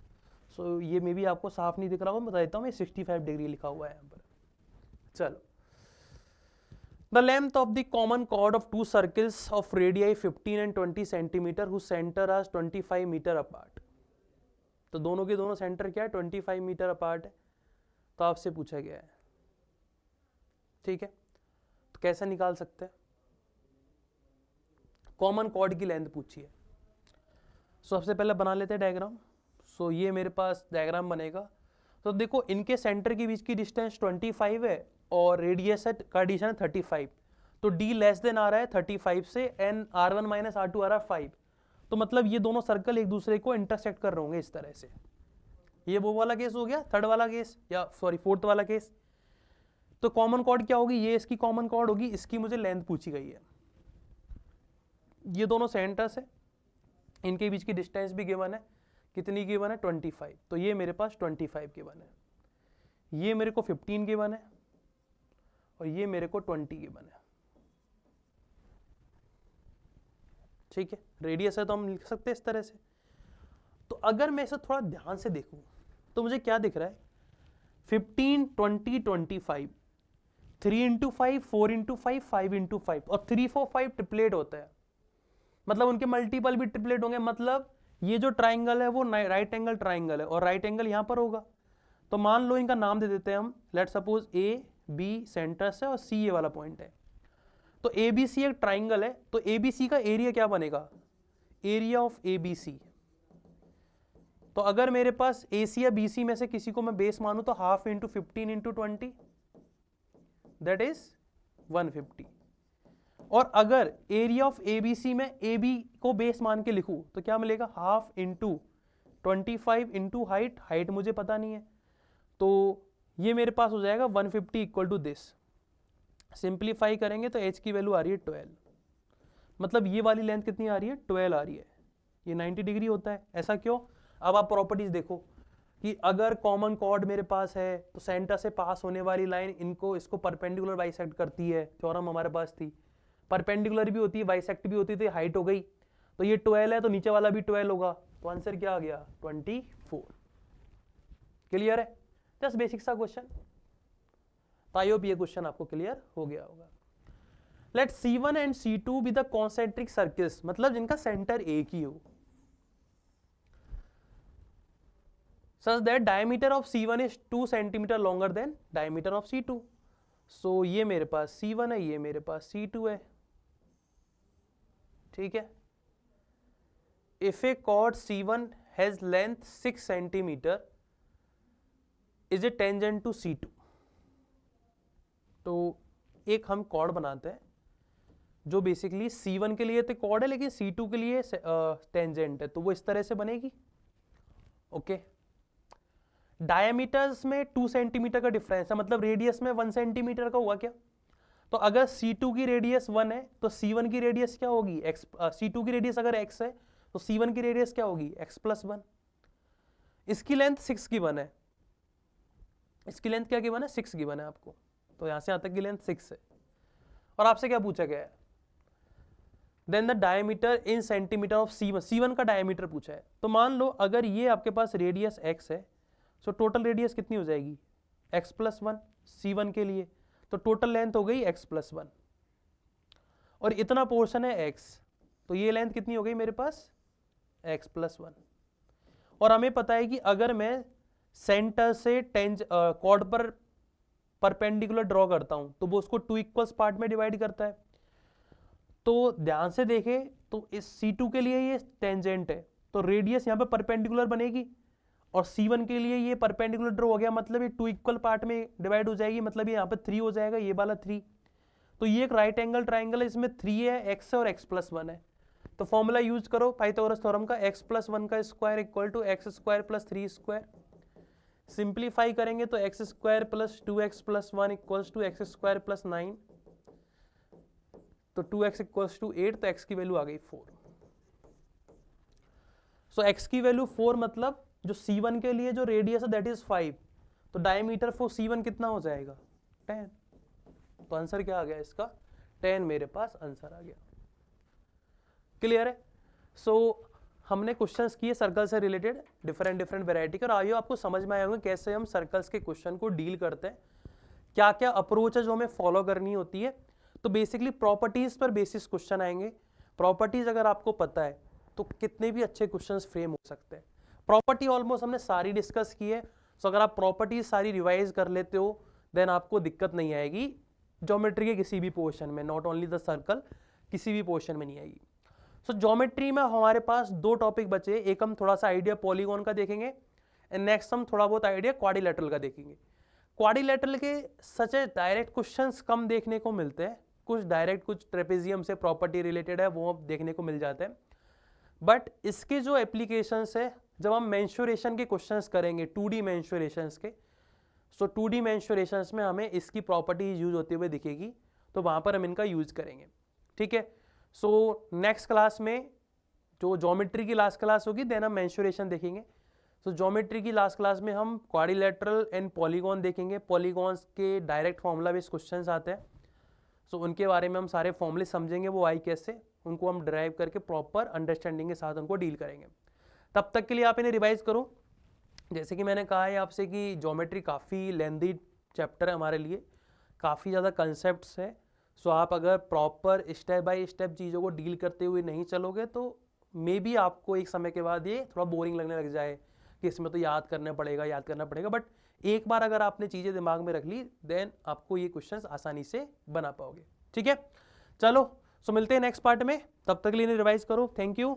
सो ये मे भी आपको साफ नहीं दिख रहा होगा, बता देता हूँ मैं, 65 डिग्री लिखा हुआ है यहाँ पर। चलो, the length of the common chord of two circles of radii 15 and 20 centimeter whose center are 25 meter apart। तो दोनों के दोनों सेंटर क्या है? 25 मीटर अपार्ट है। तो आपसे पूछा गया है, ठीक है, तो कैसे निकाल सकते हैं? कॉमन कॉर्ड की लेंथ पूछी है। सबसे पहले बना लेते हैं डायग्राम। सो ये मेरे पास डायग्राम बनेगा। तो देखो इनके सेंटर के बीच की डिस्टेंस 25 है और रेडियस का एडिशन है 35। तो D लेस देन आ रहा है 35 से, एन R1 माइनस R2 आ रहा है 5। तो मतलब ये दोनों सर्कल एक दूसरे को इंटरसेक्ट कर रहे होंगे इस तरह से। ये वो वाला केस हो गया, थर्ड वाला केस, या सॉरी फोर्थ वाला केस। तो कॉमन कॉर्ड क्या होगी? ये इसकी कॉमन कॉर्ड होगी, इसकी मुझे लेंथ पूछी गई है। ये दोनों सेंटर्स है, इनके बीच की डिस्टेंस भी गिवन है। कितनी गिवन है? 25। तो ये मेरे पास 25 गिवन है, ये मेरे को 15 गिवन है और ये मेरे को 20 गिवन है। ठीक है, रेडियस है तो हम लिख सकते हैं इस तरह से। तो अगर मैं इसे थोड़ा ध्यान से देखूं तो मुझे क्या दिख रहा है? 15, 20, 25, 3 into 5, 4 into 5, 5 into 5 और 3, 4, 5 ट्रिपलेट होता है, मतलब उनके मल्टीपल भी ट्रिपलेट होंगे। मतलब ये जो ट्राइंगल है वो राइट एंगल ट्राइंगल है और राइट एंगल यहां पर होगा। तो मान लो इनका नाम दे देते हैं हम, लेट सपोज AB सेंटर से और C ये वाला पॉइंट है। तो ABC एक ट्राइंगल है, तो ABC का एरिया क्या बनेगा? Area of ABC। तो अगर मेरे पास AC या BC में से किसी को मैं बेस मानूं तो half into 15 into 20 that is 150। और अगर एरिया ऑफ ABC में AB को बेस मान के लिखूं तो क्या मिलेगा? Half into 25 into height, height मुझे पता नहीं है, तो ये मेरे पास हो जाएगा 150 इक्वल टू दिस। सिंप्लीफाई करेंगे तो h की वैल्यू आ रही है 12। मतलब ये वाली लेंथ कितनी आ रही है? 12 आ रही है। ये 90 डिग्री होता है। ऐसा क्यों? अब आप प्रॉपर्टीज देखो, कि अगर कॉमन कॉर्ड मेरे पास है तो सेंटर से पास होने वाली लाइन इसको परपेंडिकुलर बाइसेक्ट करती है, थ्योरम हमारे पास थी। परपेंडिकुलर भी होती है, बाइसेक्ट भी होती थी, हाइट हो गई। तो ये 12 है तो नीचे वाला भी 12 होगा, तो आंसर क्या आ गया 24। क्लियर है? जस्ट बेसिक सा क्वेश्चन। तो आई होप ये क्वेश्चन आपको क्लियर हो गया होगा। Let C1 and C2 be the concentric circles, मतलब जिनका सेंटर एक ही हो, such that diameter of C1 is 2 cm longer than diameter of C2. So ये मेरे पास C1 है, ये मेरे पास C2 है, ठीक है। If a chord C1 has length 6 cm, is it tangent to C2? तो एक हम कॉर्ड बनाते हैं जो बेसिकली C1 के लिए तो कॉर्ड है लेकिन C2 के लिए टेंजेंट है, तो वो इस तरह से बनेगी। ओके, डायमीटर्स में 2 सेंटीमीटर का डिफरेंस है, मतलब रेडियस में 1 सेंटीमीटर का हुआ क्या? तो अगर C2 की रेडियस 1 है तो C1 की रेडियस क्या होगी? C2 की रेडियस अगर x है तो C1 की रेडियस क्या होगी? x+1। इसकी लेंथ 6 गिवन है, इसकी लेंथ क्या गिवन है? 6 गिवन है आपको, तो यहां से यहां तक की लेंथ 6 है। और आपसे क्या पूछा गया है? Then the diameter in centimetre of C1 का डायमीटर पूछा है। तो मान लो अगर ये आपके पास रेडियस x है, तो टोटल रेडियस कितनी हो जाएगी? x+1 C1 के लिए, तो टोटल लेंथ हो गई x+1, और इतना पोर्शन है x, तो ये लेंथ कितनी हो गई मेरे पास? x+1। और हमें पता है कि अगर मैं सेंटर से कॉर्ड पर परपेंडिकुलर ड्रॉ करता हूं तो वो उसको 2 इक्वल्स पार्ट में डिवाइड करता है। तो ध्यान से देखें तो इस C2 के लिए ये टेंजेंट है, तो रेडियस यहाँ पे परपेंडिकुलर बनेगी, और C1 के लिए ये परपेंडिकुलर ड्रॉ हो गया, मतलब ये 2 इक्वल पार्ट में डिवाइड हो जाएगी, मतलब ये यहाँ पे 3 हो जाएगा, ये वाला 3। तो ये एक राइट एंगल ट्राइंगल है, इसमें 3 है, x है और x+1 है। तो फॉर्मूला यूज करो पाइथागोरस थ्योरम का, x+1 का square equal to x² + 3 square. Simplify करेंगे तो x² + 2x+1 equals to x² + 9, तो 2x = 8, तो x की वैल्यू आ गई 4। सो x की वैल्यू 4, मतलब जो C1 के लिए जो रेडियस है दैट इज 5, तो डायमीटर फॉर C1 कितना हो जाएगा? 10। तो आंसर क्या आ गया इसका? 10 मेरे पास आंसर आ गया। क्लियर है? सो हमने क्वेश्चंस किए सर्कल से रिलेटेड डिफरेंट वैरायटी के, और आइए आपको समझ में आए होंगे कैसे हम सर्कल्स के क्वेश्चन को डील करते हैं, क्या क्या अप्रोच है जो हमें फॉलो करनी होती है। तो बेसिकली प्रॉपर्टीज पर बेसिस क्वेश्चन आएंगे। प्रॉपर्टीज अगर आपको पता है तो कितने भी अच्छे क्वेश्चंस फ्रेम हो सकते हैं। प्रॉपर्टी ऑलमोस्ट हमने सारी डिस्कस की है, सो अगर आप प्रॉपर्टीज सारी रिवाइज कर लेते हो देन आपको दिक्कत नहीं आएगी ज्योमेट्री के किसी भी पोर्शन में, नॉट ओनली द सर्कल, किसी भी पोर्शन में नहीं आएगी। सो ज्योमेट्री में हमारे पास 2 टॉपिक बचे, एक हम थोड़ा सा आइडिया पॉलीगॉन का देखेंगे एंड नेक्स्ट हम थोड़ा बहुत आइडिया क्वाड्रिलेटरल का देखेंगे। क्वाड्रिलेटरल के सच डायरेक्ट क्वेश्चंस कम देखने को मिलते हैं, कुछ डायरेक्ट कुछ ट्रेपेजियम से प्रॉपर्टी रिलेटेड है वो देखने को मिल जाते हैं, बट इसके जो एप्लीकेशंस है जब हम मेंसुरेशन के क्वेश्चंस करेंगे 2D मेंसुरेशंस के, सो 2D मेंसुरेशंस में हमें इसकी प्रॉपर्टीज यूज होते हुए दिखेगी, तो वहां पर हम इनका यूज करेंगे। ठीक है, सो नेक्स्ट क्लास में जो ज्योमेट्री की लास्ट क्लास होगी देन हम मेंसुरेशन देखेंगे। सो ज्योमेट्री की लास्ट क्लास में हम क्वाड्रिलेटरल एंड पॉलीगॉन देखेंगे, पॉलीगॉन्स के डायरेक्ट फॉर्मूला बेस्ड क्वेश्चंस आते हैं, सो उनके बारे में हम सारे फॉर्मूले समझेंगे, वो आई कैसे, उनको हम ड्राइव करके प्रॉपर अंडरस्टैंडिंग के साथ उनको डील करेंगे। तब तक के लिए आप इन्हें रिवाइज करो। जैसे कि मैंने कहा है आपसे कि ज्योमेट्री काफ़ी लेंथी चैप्टर है हमारे लिए, काफ़ी ज़्यादा कंसेप्ट्स है, सो आप अगर प्रॉपर स्टेप बाय स्टेप चीज़ों को डील करते हुए नहीं चलोगे तो मे बी आपको एक समय के बाद ये थोड़ा बोरिंग लगने लग जाए कि इसमें तो याद करना पड़ेगा, बट एक बार अगर आपने चीज़ें दिमाग में रख ली देन आपको ये क्वेश्चंस आसानी से बना पाओगे। ठीक है, चलो सो मिलते हैं नेक्स्ट पार्ट में, तब तक के लिए रिवाइज करो। Thank you.